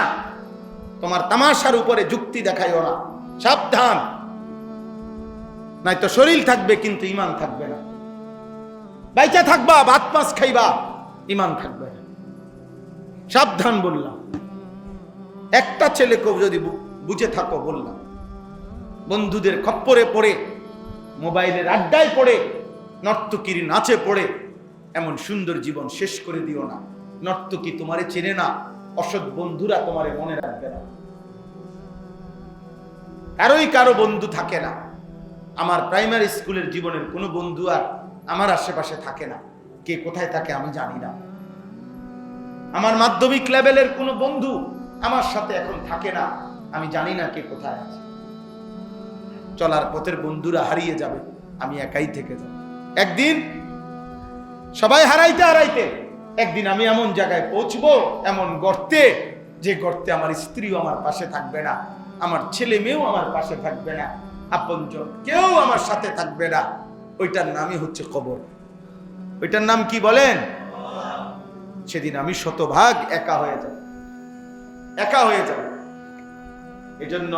তোমার তামাশার উপরে যুক্তি দেখাইও না। সাবধান, নাই তো শরীর থাকবে কিন্তু ঈমান থাকবে না। বাইচা থাকবা, ভাত মাছ খাইবা, ঈমান থাকবে না। সাবধান বললাম। একটা ছেলেকেও যদি বুঝে থাকো বললাম, বন্ধুদের খপ্পরে পড়ে, মোবাইলের আড্ডায় পড়ে, নর্তকীর নাচে পড়ে এমন সুন্দর জীবন শেষ করে দিও না। নর্তকী তোমারে চেনে না, অসৎ বন্ধুরা তোমারে মনে রাখবে না। কারো বন্ধু থাকে না। আমার প্রাইমারি স্কুলের জীবনের কোনো বন্ধু আর আমার আশেপাশে থাকে না। কে কোথায় থাকে আমি জানি না। আমার মাধ্যমিক লেভেলের কোনো বন্ধু আমার সাথে এখন থাকে না, আমি জানি না কে কোথায় আছে। চলার পথের বন্ধুরা হারিয়ে যাবে, আমি একাই থেকে যাব। একদিন সবাই হারাইতে হারাইতে একদিন আমি এমন জায়গায় পৌঁছবো, এমন গর্তে, যে গর্তে আমার স্ত্রীও আমার পাশে থাকবে না, আমার ছেলে মেয়েও আমার পাশে থাকবে না, আপনজন কেউ আমার সাথে থাকবে না। ওইটার নামই হচ্ছে কবর। ওইটার নাম কি বলেন? সেদিন আমি শতভাগ একা হয়ে যাব, একা হয়ে যাব। এজন্য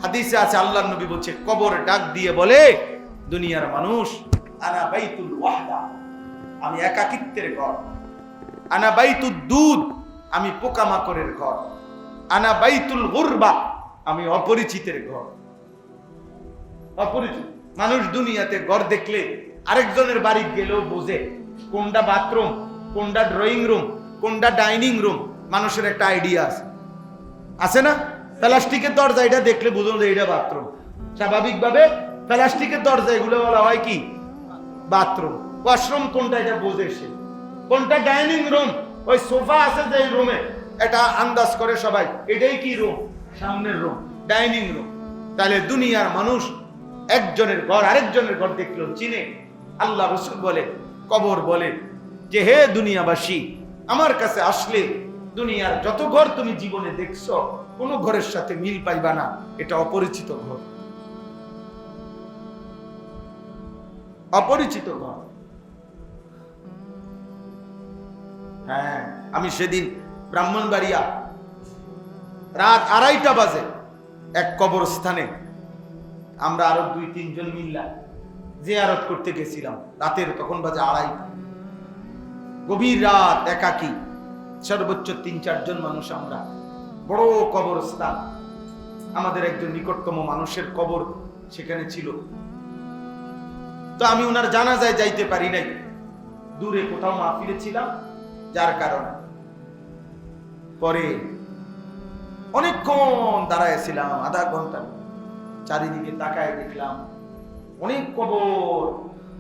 হাদিসে আছে, আল্লাহর নবী বলছে, কবর ডাক দিয়ে বলে, দুনিয়ার মানুষ, আনা বাইতুল ওয়াহদা, আমি একাকিত্বের ঘর। আনা বাইতুদ দুদ, আমি পোকামাকড়ের ঘর। আনা বাইতুল গুরবা, আমি অপরিচিতের ঘর। অপরিচিত মানুষ দুনিয়াতে ঘর দেখলে আরেকজনের বাড়ি গেলেও বোঝে কোনটা বাথরুম, কোনটা ড্রয়িং রুম, কোনটা ডাইনিং রুম। মানুষের একটা আইডিয়া আছে না? প্লাস্টিকের দরজা, এটা দেখলে বুঝুন যে এটা বাথরুম। স্বাভাবিকভাবে প্লাস্টিকের দরজা এগুলো বলা হয় কি? বাথরুম। ওয়াশরুম কোনটা, এটা বোঝে সে। কোনটা ডাইনিং রুম, ওই সোফা আছে যে রুমে, এটা আন্দাজ করে সবাই, এটাই কি রুম? সামনের রুম, ডাইনিং রুম। তাহলে দুনিয়ার মানুষ একজনের ঘর আরেকজনের ঘর দেখলেও চিনে। আল্লাহ রাসূল বলে, কবর বলে যে, হে দুনিয়াবাসী, আমার কাছে আসলে দুনিয়ার যত ঘর তুমি জীবনে দেখছো, কোন ঘরের সাথে মিল পাইবা না, এটা অপরিচিত ঘর, অপরিচিত ঘর। হ্যাঁ, আমি সেদিন ব্রাহ্মণবাড়িয়া রাত 2:30 বাজে এক কবরস্থানে, আমরা আরো 2-3 জন মিললাম, জিয়ারত করতে গেছিলাম রাতের, তখন বাজে 2:30, গভীর রাত, একাকী, সর্বোচ্চ 3-4 জন মানুষ আমরা, বড় কবরস্থান, আমাদের একজন নিকটতম মানুষের কবর সেখানে ছিল। তো আমি ওনার জানাজায় যাইতে পারি নাই, দূরে কোথাও মাহফিলে ছিলাম, যার কারণে পরে অনেকক্ষণ দাঁড়াইছিলাম, আধা ঘন্টা, চারিদিকে তাকায় দেখলাম অনেক কবর,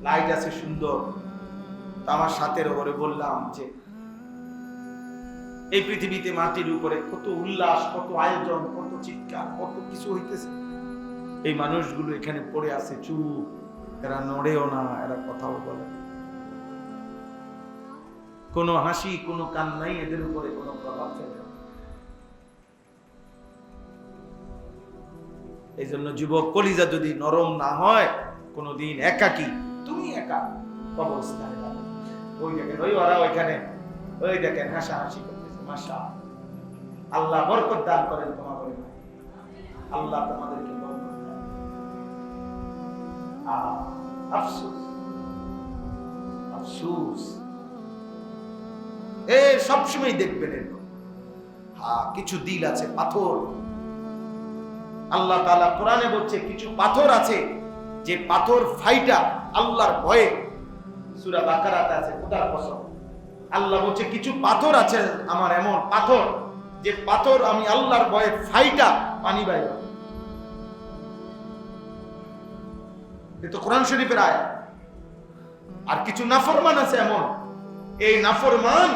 লাইট আছে সুন্দর। তো আমার সাথের ওপরে বললাম যে এই পৃথিবীতে মাটির উপরে কত উল্লাস, কত আয়োজন, কত চিৎকার, কত কিছু হইতেছে, এই মানুষগুলো এখানে পড়ে আছে চুপ, এরা নড়েও না, এরা কথাও বলে, কোনো হাসি, কোনো কান্নাই এদের উপরে কোনো প্রভাব ফেলে। এই জন্য যুবক, কলিজা যদি নরম না হয়, কোনদিন একাকী, তুমি একা কবরস্থানে যাবে, ওই দেখেন ওই ওরা ওইখানে, ওই দেখেন হাসাহাসি করতেছে, মাশাআল্লাহ, আল্লাহ বরকত দান করেন তোমাদের, আল্লাহ তোমাদেরকে বরকত দান। আফসোস, আফসোস, সবসময় দেখবেন এরকম, কিছু দিল আছে পাথর। আল্লাহ তাআলা কোরআনে বলছে কিছু পাথর আছে যে পাথর ফাইটা আল্লাহর ভয়ে, সূরা বাকারাতে আছে, খোদার কসম, আল্লাহ বলছে কিছু পাথর আছে আমার, এমন পাথর যে পাথর আমি আল্লাহর ভয়ে ফাইটা পানি বাইরে। এ তো কোরআন শরীফের আয়াত। আর কিছু নাফরমান আছে এমন, এই নাফরমান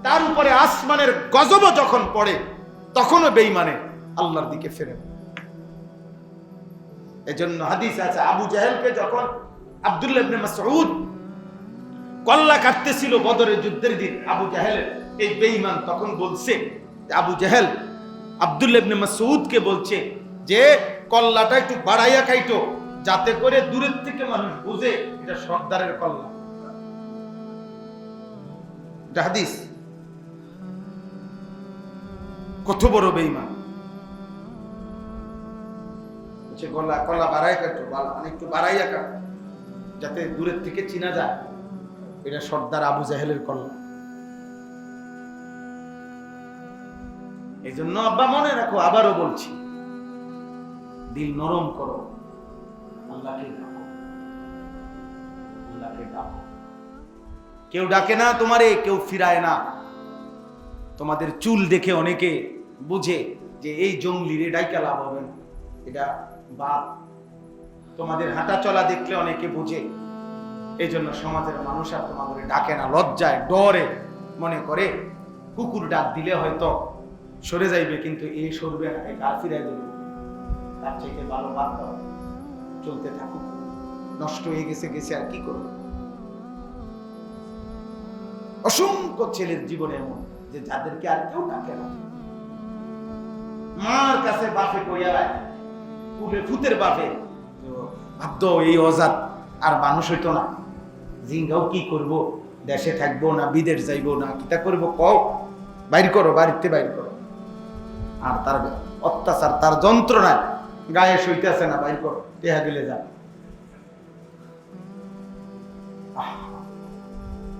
তার উপরে আসমানের গজব যখন পড়ে তখনও বেঈমানে আল্লাহর দিকে ফেরে। এজন্য হাদিস আছে, আবু জাহেলকে যখন আব্দুল্লাহ ইবনে মাসউদ কল্লা কাটতেছিল বদরের যুদ্ধের দিন, আবু জাহেল এই বেঈমান তখন বলছে, আবু জাহেল আব্দুল্লাহ ইবনে মাসউদকে বলছে যে কল্লাটা একটু বাড়াইয়া খাইতো, যাতে করে দূরের থেকে মানুষ বুঝে এটা সর্দারের কল্লা। এটা হাদিস। কত বড় বেঈমান, কল্লা বাড়াই কাটো, একটু বাড়াইয়া কাটো, যাতে দূরের থেকে চিনা যায় এটা সর্দার আবু জাহেলের কল্লা। এই জন্য আব্বা মনে রাখো, আবারও বলছি, দিল নরম করো, আল্লাহকে ডাকো, আল্লাহকে ডাকো। কেউ ডাকে না তোমারে, কেউ ফিরায় না। তোমাদের চুল দেখে অনেকে বুঝে যে এই জঙ্গলি রে, ডাইকা লাভ হবে না, এটা বাপ। তোমাদের হাঁটা চলা দেখলে অনেকে বুঝে, এই জন্য সমাজের মানুষ আর তোমাদের ডাকে না, লজ্জায় ডরে, মনে করে কুকুর ডাক দিলে হয়তো সরে যাইবে, কিন্তু এই সরবে না, এই কার ফিরাই দেবে, তার থেকে ভালো বাদ দাও, চলতে থাকুক, নষ্ট হয়ে গেছে গেছে, আর কি করবে। অসংখ্য ছেলের জীবনে এমন যে যাদেরকে আর কেউ ডাকে না, মার কাছে বাপে কইয়া পুলে ফুতের বাপে ভাবত এই অজাত আর মানুষ হইতো না, জিঙ্গাও কি করব, দেশে থাকবো না বিদেশ যাইবো না, কিতা করব, কও বাইর করো, বাড়িতে বাইর করো। আর তার অত্যাচার, তার যন্ত্রণায় গায়ে সইতেছে না, বাইর করো, টেহা গেলে যা।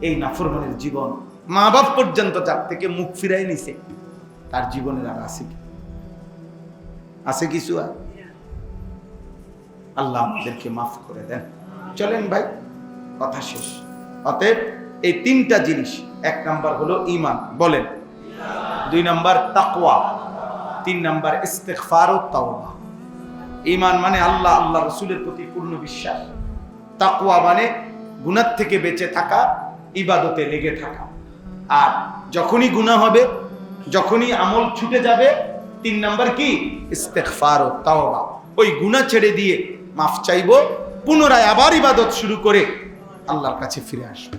এই নাফরমানের জীবন, মা বাপ পর্যন্ত যার থেকে মুখ ফিরাই নিছে, তার জীবনের আর আছে কি? আছে কিছু? আর আল্লাহ আমাদেরকে মাফ করে দেন। চলেন ভাই, কথা শেষ। অতএব এই 3টা জিনিস, 1 নাম্বার হলো ঈমান, বলেন, 2 নাম্বার তাকওয়া, 3 নাম্বার ইস্তিগফার ও তাওবা। ঈমান মানে আল্লাহ, আল্লাহ রাসূলের প্রতি পূর্ণ বিশ্বাস। তাকওয়া মানে গুনাহ থেকে বেঁচে থাকা, ইবাদতে লেগে থাকা। আর যখনই গুনাহ হবে, যখনই আমল ছুটে যাবে, 3 নাম্বার কি? ইস্তিগফার ও তাওবা। ওই গুনাহ ছেড়ে দিয়ে মাফ চাইবো, পুনরায় আবার ইবাদত শুরু করে আল্লাহর কাছে ফিরে আসবো।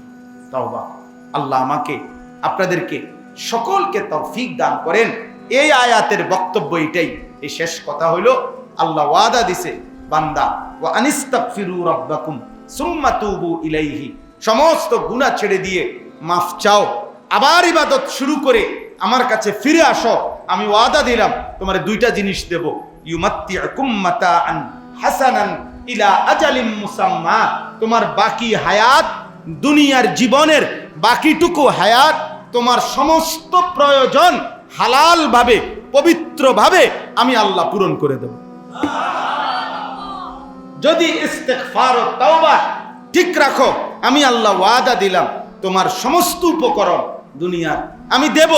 তাওবা। আল্লাহ আমাকে, আপনাদেরকে সকলকে তৌফিক দান করেন। এই আয়াতের বক্তব্য এটাই। এই শেষ কথা হইল, আল্লাহ ওয়াদা দিছে, বান্দা ওয়া আনিস্তাগফিরু রাব্বাকুম সুম্মা তুবু ইলাইহি, সমস্ত গুনাহ ছেড়ে দিয়ে মাফ চাও, আবার ইবাদত শুরু করে আমার কাছে ফিরে আসো, আমি ওয়াদা দিলাম তোমার 2টা জিনিস দেব। ইউমাত্তিউকুম মাতাআন হাসানান ইলা আজালিম মুসাম্মা, তোমার বাকি হায়াত, দুনিয়ার জীবনের বাকিটুকু হায়াত, তোমার সমস্ত প্রয়োজন হালাল ভাবে, পবিত্র ভাবে আমি আল্লাহ পূরণ করে দেব। যদি ইস্তেগফার ও তাওবা ঠিক রাখো, আমি আল্লাহ ওয়াদা দিলাম তোমার সমস্ত উপকরণ দুনিয়ার আমি দেব,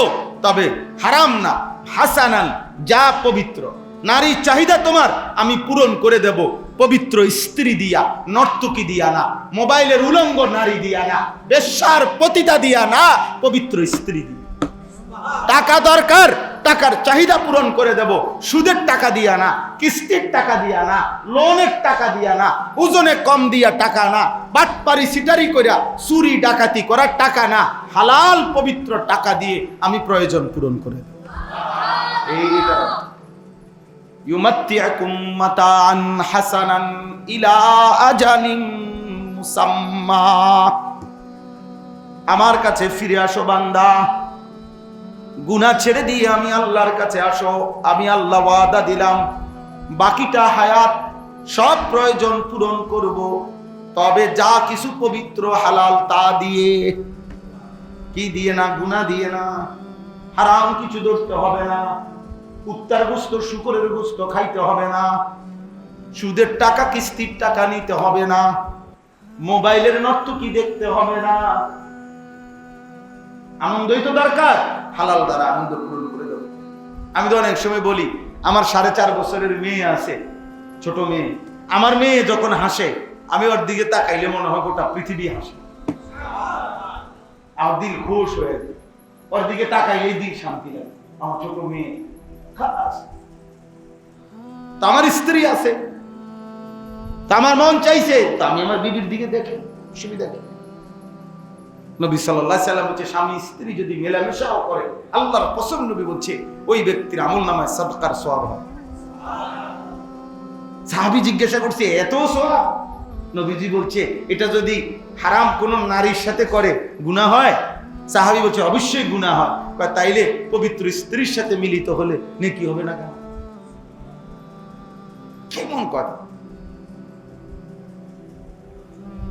তবে হারাম না, হাসানান, যা পবিত্র। নারী চাহিদা তোমার আমি পূরণ করে দেব, পবিত্র স্ত্রী দিয়া, নর্তকী দিয়া না, মোবাইলের উলঙ্গ নারী দিয়া না, বেশ্যার পতিতা দিয়া না, পবিত্র স্ত্রী দিয়া। টাকা দরকার, টাকার চাহিদা পূরণ করে দেব, সুদের টাকা দিয়া না, কিস্তির টাকা দিয়া না, লোনের টাকা দিয়া না, ওজনে কম দিয়া টাকা না, বাটপারি সিটারি কইরা চুরি ডাকাতি করার টাকা না, হালাল পবিত্র টাকা দিয়ে আমি প্রয়োজন পূরণ করে দেব। এইটা ইউমাত্তিআকুম মাতাআন হাসানান ইলা আজালিন মুসাম্মা। আমার কাছে ফিরে আসো বান্দা, গুনাহ ছেড়ে দিয়ে আমি আল্লাহর কাছে আসো, আমি আল্লাহ ওয়াদা দিলাম বাকিটা হায়াত সব প্রয়োজন পূরণ করব, তবে যা কিছু পবিত্র হালাল তা দিয়ে। কি দিয়ে না? গুনাহ দিয়ে না, হারাম কিছু ধরতে হবে না, কুত্তার গোশত শুকরের গোশত খাইতে হবে না, সুদের টাকা কিস্তির টাকা নিতে হবে না, মোবাইলের নর্তকী দেখতে হবে না। আনন্দই তো দরকার, হালাল দ্বারা আনন্দ পূরণ করে দেব। আমি তো অনেক সময় বলি, আমার 4.5 বছরের মেয়ে আছে, ছোট মেয়ে। আমার মেয়ে যখন হাসে, আমি ওর দিকে তাকাইলে মনে হয় গোটা পৃথিবী হাসে, আমার দিল খুশ হয়ে যায়। ওর দিকে তাকাইলেই দিল শান্তি লাগে। আমার ছোট মেয়ে তো আমার স্ত্রী আছে, তা আমার মন চাইছে, তা আমি আমার বিবির দিকে দেখে সুবিধা কি? নবী সাল্লাল্লাহু আলাইহি সাল্লাম বলছে, স্বামী স্ত্রী যদি মেলামেশাও করে, আল্লাহর কসম নবী বলছে ওই ব্যক্তির আমলনামায় সাদকার সওয়াব হয়। সাহাবী জিজ্ঞাসা করছে, এত সওয়াব? নবীজি বলছে, এটা যদি হারাম কোন নারীর সাথে করে গুনাহ হয়? সাহাবী বলছে, অবশ্যই গুনাহ হয়। তাইলে পবিত্র স্ত্রীর সাথে মিলিত হলে নেকি হবে না কেন? কেমন কথা!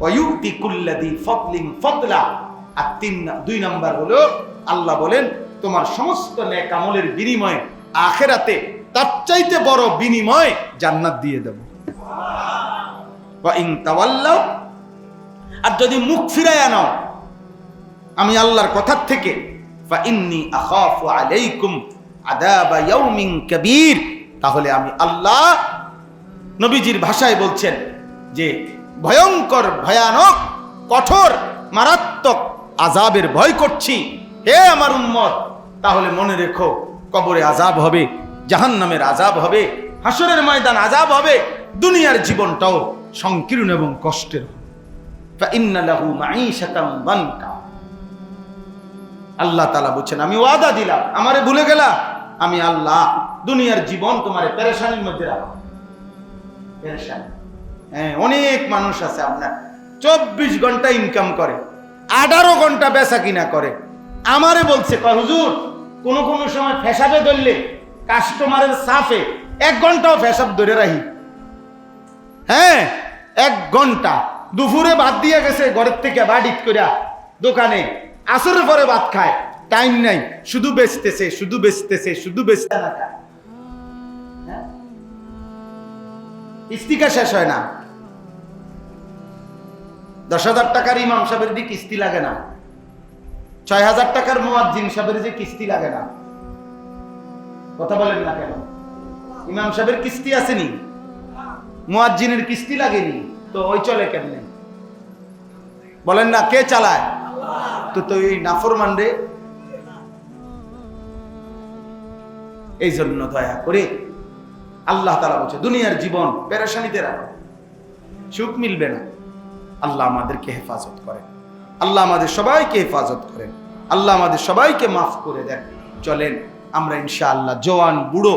ওয়ায়ুতি কুল্লাযী ফাদলিন ফাদলা। আর 2 নাম্বার হলো, আল্লাহ বলেন তোমার সমস্ত নেক আমলের বিনিময়ে আখিরাতে তার চাইতে বড় বিনিময় জান্নাত দিয়ে দেব। ওয়া ইন তাওয়াল্লাউ, আর যদি মুখ ফিরায়া নাও আমি আল্লাহর কথা থেকে, ফা ইন্নী আখাফু আলাইকুম আযাবা ইয়াউমিন কাবীর, তাহলে আমি আল্লাহ নবীজির ভাষায় বলছেন যে ভয়ঙ্কর, ভয়ানক, কঠোর, মারাত্মক আযাবের ভয় করছি। হে আমার উম্মত, তাহলে মনে রেখো, কবরে আযাব হবে, জাহান্নামের আযাব হবে, হাসরের ময়দান আযাব হবে, দুনিয়ার জীবনটাও সংকীর্ণ এবং কষ্টের। ফা ইন্না লাহু মাঈশাতান দানকা। আল্লাহ তাআলা বলেন, আমি ওয়াদা দিলাম, আমারে ভুলে গেলা, আমি আল্লাহ দুনিয়ার জীবন তোমারে পেরেশানির মধ্যে রাখব। পেরেশানি, হ্যাঁ, অনেক মানুষ আছে আপনার 24 ঘন্টা ইনকাম করে, 18 ঘন্টা বেচা কিনা করে। আমারে বলছে, হুজুর কোন সময় ফেসাবে ধরলে কাস্টমারের সাফে 1 ঘন্টাও ফেসাব ধরে রাখি। হ্যাঁ, 1 ঘন্টা। দুপুরে ভাত দিয়ে গেছে ঘরের থেকে বাড়িত করে দোকানে, আসরের পরে ভাত খায়, টাইম নাই, শুধু বেচতেছে, শুধু বেচতেছে, শুধু বেচতে না। কিস্তিকা শেষ হয় না। 10,000 টাকার ইমাম সাহেবের যে কিস্তি লাগে না, 6,000 টাকার মুয়াজ্জিন সাহেবের যে কিস্তি লাগে না। কথা বলেন না কেন? ইমাম সাহেবের কিস্তি আসেনি, মুয়াজ্জিনের কিস্তি লাগেনি, তো ওই চলে কেমনে? বলেন না, কে চালায়? তো এই নাফরমান রে। এই জন্য দয়া করে আল্লাহ তাআলা বলছে, দুনিয়ার জীবন পেরেশানিতে রাখো, সুখ মিলবে না। আল্লাহ আমাদেরকে হেফাজত করেন, আল্লাহ আমাদের সবাইকে হেফাজত করেন, আল্লাহ আমাদের সবাইকে মাফ করে দেন। চলেন আমরা ইনশাআল্লাহ জওয়ান, বুড়ো,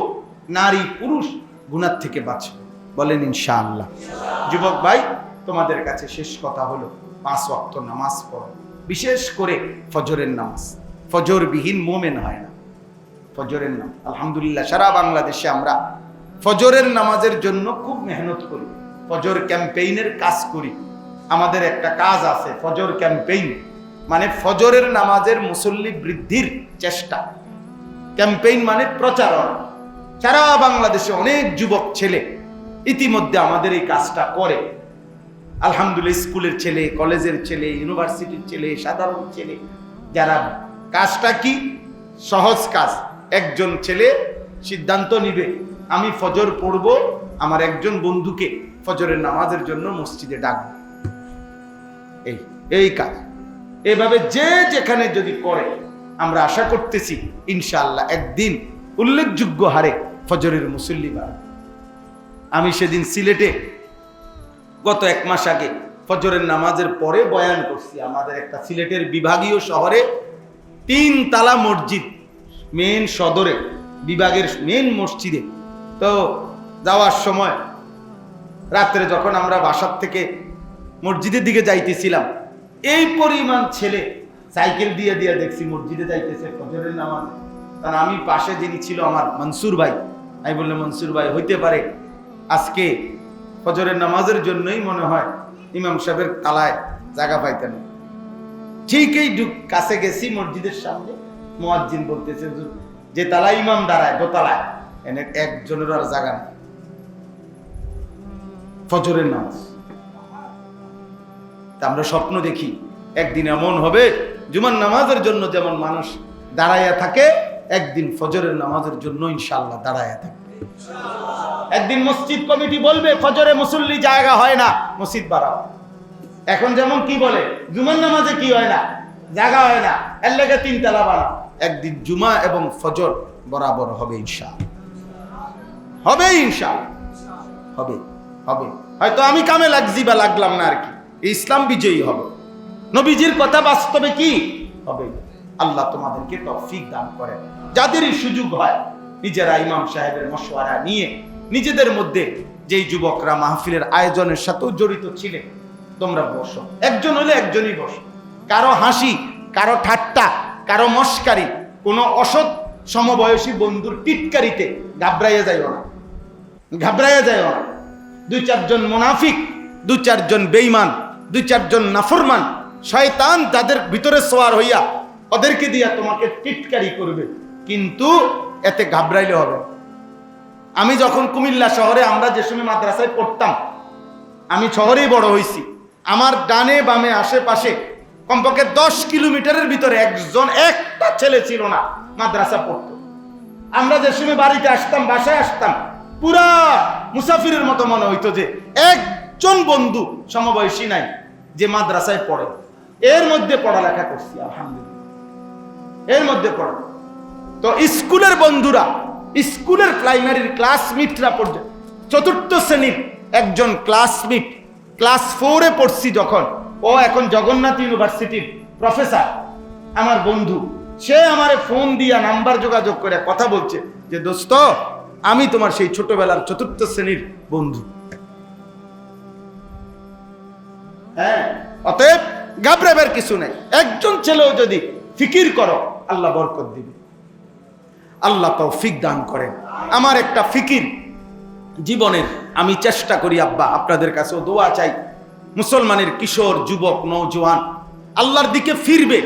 নারী, পুরুষ গুনাহ থেকে বাঁচব। বলেন ইনশাআল্লাহ। যুবক ভাই, তোমাদের কাছে শেষ কথা হলো, 5 ওয়াক্ত নামাজ পড়ো, বিশেষ করে ফজরের নামাজ। ফজর বিহীন মোমেন হয় না। ফজরের নামাজ, আলহামদুলিল্লাহ সারা বাংলাদেশে আমরা ফজরের নামাজের জন্য খুব মেহনত করি। ফজর ক্যাম্পেইনের কাজ করি। আমাদের একটা কাজ আছে ফজর ক্যাম্পেইন, মানে ফজরের নামাজের মুসল্লি বৃদ্ধির চেষ্টা। ক্যাম্পেইন মানে প্রচারণা। সারা বাংলাদেশে অনেক যুবক ছেলে ইতিমধ্যে আমাদের এই কাজটা করে। আলহামদুলিল্লাহ, স্কুলের ছেলে, কলেজের ছেলে, ইউনিভার্সিটির ছেলে, সাধারণ ছেলে, যারা কাজটা কি সহজ কাজ। একজন ছেলে সিদ্ধান্ত নিবে আমি ফজর পড়ব, আমার একজন বন্ধুকে ফজরের নামাজের জন্য মসজিদে ডাকবো। এই কাজ এভাবে যে যেখানে যদি করে, আমরা আশা করতেছি ইনশাআল্লাহ একদিন উল্লেখযোগ্য হারে ফজরের মুসল্লি বাড়বে। আমি সেদিন সিলেটে গত 1 মাস আগে ফজরের নামাজের পরে বয়ান করছি। আমাদের একটা সিলেটের বিভাগীয় শহরে 3 তালা মসজিদ, মেন সদরে বিভাগের মেন মসজিদে। তো যাওয়ার সময় রাত্রে যখন আমরা বাসার থেকে মসজিদের দিকে যাইতেছিলাম, এই পরিমাণ ছেলে সাইকেল দিয়ে দিয়ে দেখছি মসজিদে যাইতেছে ফজরের নামাজ। কারণ আমি পাশে যিনি ছিল আমার মনসুর ভাই, আমি বললাম মনসুর ভাই হইতে পারে আজকে ফজরের নামাজের জন্যই মনে হয় ইমাম সাহেবের তালায় জায়গা পাইতেন। ঠিক এই কাছে গেছি মসজিদের সামনে, মুয়াজ্জিন বলতেছে যে তালায় ইমাম দাঁড়ায় দোতলায়, এনে একজনের আর জায়গা নেই ফজরের নামাজ। আমরা স্বপ্ন দেখি একদিন এমন হবে জুমার নামাজের জন্য যেমন মানুষ দাঁড়াইয়া থাকে, একদিন ফজরের নামাজের জন্য ইনশাআল্লাহ দাঁড়াইয়া থাকবে। একদিন মসজিদ কমিটি বলবে ফজরে মুসল্লি জায়গা হয় না, মসজিদ বাড়াও। এখন যেমন কি বলে জুমার নামাজে কি হয় না, জায়গা হয় না, এর লেগে 3 তালা বাড়াও। একদিন জুমা এবং ফজর বরাবর হবে ইনশাআল্লাহ, হবে ইনশাআল্লাহ, হবে হবে। হয়তো আমি কামে লাগছি বা লাগলাম না আর কি, ইসলাম বিজয়ী হবে। নবীজির কথা বাস্তবে কি হবে। আল্লাহ তোমাদেরকে তৌফিক দান করেন। যাদেরই সুযোগ হয় নিজেরা ইমাম সাহেবের মশওয়ারা নিয়ে নিজেদের মধ্যে, যেই যুবকরা মাহফিলের আয়োজনের সাথেও জড়িত ছিলেন, তোমরা বসো। একজন হলে একজনই বসো। কারো হাসি, কারো ঠাট্টা, কারো মস্কারি, কোনো অসৎ সমবয়সী বন্ধুর টিটকারিতে ঘাবড়াইয়া যাইও না, ঘাবড়াইয়া যাইও না। 2-4 জন মুনাফিক, 2-4 জন বেঈমান, 2-4 জন নাফরমান শয়তান তাদের ভিতরে সওয়ার হইয়া ওদেরকে দিয়া তোমাকে টিটকারি করবে, কিন্তু এতে ঘাবড়াইলে হবে। আমি যখন কুমিল্লা শহরে, আমরা যে সময় মাদ্রাসায় পড়তাম, আমি শহরেই বড় হয়েছি, আমার ডানে বামে আশেপাশে কমপক্ষে 10 কিলোমিটারের ভিতরে একটা ছেলে ছিল না মাদ্রাসা পড়তো। আমরা যে সময় বাড়িতে আসতাম, বাসায় আসতাম, পুরা মুসাফিরের মতো মনে হইতো যে একজন বন্ধু সমবয়সী নাই যে মাদ্রাসায় পড়ে। এর মধ্যে পড়ালেখা করছি আলহামদুলিল্লাহ, এর মধ্যে পড়া। তো স্কুলের বন্ধুরা, স্কুলের প্রাইমারির ক্লাসমেটরা পর্যন্ত, 4র্থ শ্রেণীর একজন ক্লাসমেট, ক্লাস 4-এ পড়ছি যখন, ও এখন জগন্নাথ ইউনিভার্সিটির প্রফেসর, আমার বন্ধু, সে আমারে ফোন দিয়া নাম্বার যোগাযোগ করে কথা বলছে যে দোস্ত আমি তোমার সেই ছোটবেলার 4র্থ শ্রেণীর বন্ধু। হ্যাঁ, অতএব ঘাবড়াবার কিছু নাই। একজন ছেলেও যদি ফিকির করো, আল্লাহ বরকত দিবে, আল্লাহ তৌফিক দান করেন। আমার একটা ফিকির জীবনের, আমি চেষ্টা করি আব্বা, আপনাদের কাছেও দোয়া চাই, মুসলমানের কিশোর, যুবক, নওজোয়ান আল্লাহর দিকে ফিরবে,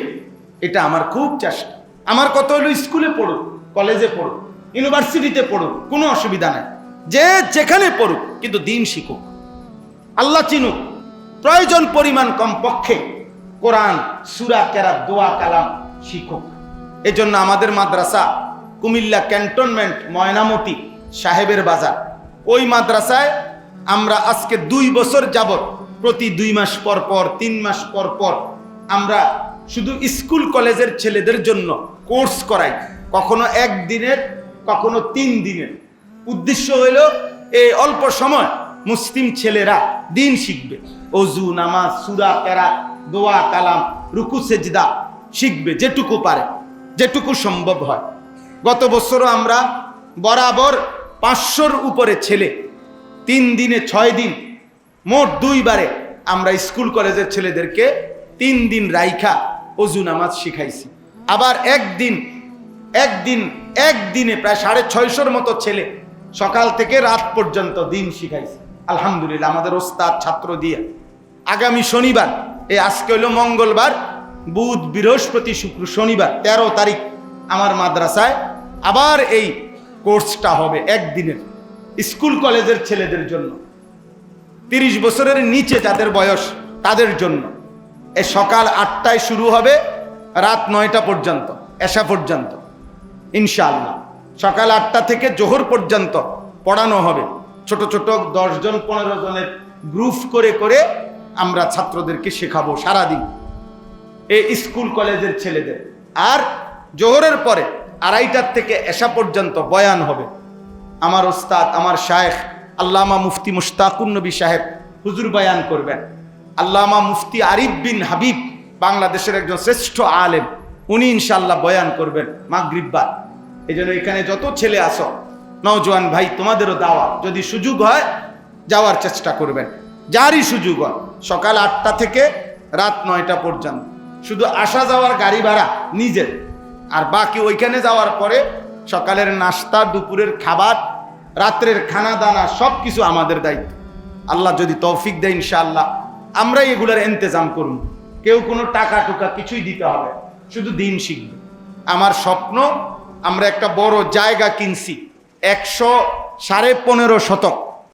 এটা আমার খুব চেষ্টা। আমার কথা হলো স্কুলে পড়ুক, কলেজে পড়ুক, ইউনিভার্সিটিতে পড়ুক, কোনো অসুবিধা নাই, যে যেখানে পড়ুক, কিন্তু দিন শিখুক, আল্লাহ চিনুক, প্রয়োজন পরিমাণ কমপক্ষে কোরআন, সূরা, কেরাত, দোয়া, কালাম শিখুক। এজন্য আমাদের মাদ্রাসা কুমিল্লা ক্যান্টনমেন্ট, ময়নামতি সাহেবের বাজার, ওই মাদ্রাসায় আমরা আজকে 2 বছর যাবত প্রতি 2 মাস পর পর, 3 মাস পর পর আমরা শুধু স্কুল কলেজের ছেলেদের জন্য কোর্স করাই, কখনো 1 দিনের, কখনো 3 দিনের। উদ্দেশ্য হইল এই অল্প সময় মুসলিম ছেলেরা দিন শিখবে, ওযু, নামাজ, সূরা, কেরাত, দোয়া, কালাম, রুকু, সেজদা শিখবে, যেটুকু পারে, যেটুকু সম্ভব হয়। গত বছরও আমরা বরাবর 500-র উপরে ছেলে 3 দিনে 6 দিন, মোট 2 বারে আমরা স্কুল কলেজের ছেলেদেরকে 3 দিন রাইখা ওযু নামাজ শিখাইছি। আবার একদিনে প্রায় 650-র মতো ছেলে সকাল থেকে রাত পর্যন্ত দিন শিখাইছি। আলহামদুলিল্লাহ আমাদের ওস্তাদ ছাত্র দিয়ে আগামী শনিবার, এই আজকে হলো মঙ্গলবার, বুধ বৃহস্পতি শুক্র শনিবার 13 তারিখ আমার মাদ্রাসায় আবার এই কোর্সটা হবে একদিনের, স্কুল কলেজের ছেলেদের জন্য, 30 বছরের নিচে যাদের বয়স তাদের জন্য। এই সকাল 8টায় শুরু হবে, রাত 9টা পর্যন্ত, এশা পর্যন্ত ইনশাআল্লাহ। সকাল 8টা থেকে জোহর পর্যন্ত পড়ানো হবে। ছোট ছোট 10 জন 15 জনের গ্রুপ করে করে আমরা ছাত্রদেরকে শেখাবো সারাদিন, এই স্কুল কলেজের ছেলেদের। আর জোহরের পরে 2:30টার থেকে এশা পর্যন্ত বয়ান হবে। আমার ওস্তাদ, আমার শায়েখ আল্লামা মুফতি মুশতাকুন নবী সাহেব হুজুর বয়ান করবেন। আল্লামা মুফতি আরিফ বিন হাবিব, বাংলাদেশের একজন শ্রেষ্ঠ আলেম, উনি ইনশাআল্লাহ বয়ান করবেন মাগরিব বাদ। এই জন্য এখানে যত ছেলে আসো, নওজোয়ান ভাই, তোমাদেরও দাওয়াত, যদি সুযোগ হয় যাওয়ার চেষ্টা করবেন, যারই সুযোগ হয়। সকাল 8টা থেকে রাত 9টা পর্যন্ত, শুধু আসা যাওয়ার গাড়ি ভাড়া নিজের, আর বাকি ওইখানে যাওয়ার পরে সকালের নাস্তা, দুপুরের খাবার, রাত্রের খানা দানা সব কিছু আমাদের দায়িত্ব। আল্লাহ যদি তৌফিক দেয় ইনশাআল্লাহ আমরাই এগুলোর ইন্তজাম করব। কেউ কোনো টাকা টুকা কিছুই দিতে হবে, শুধু দিন শিখবে। আমার স্বপ্ন, আমরা একটা বড় জায়গা কিনছি, 115.5 শতক,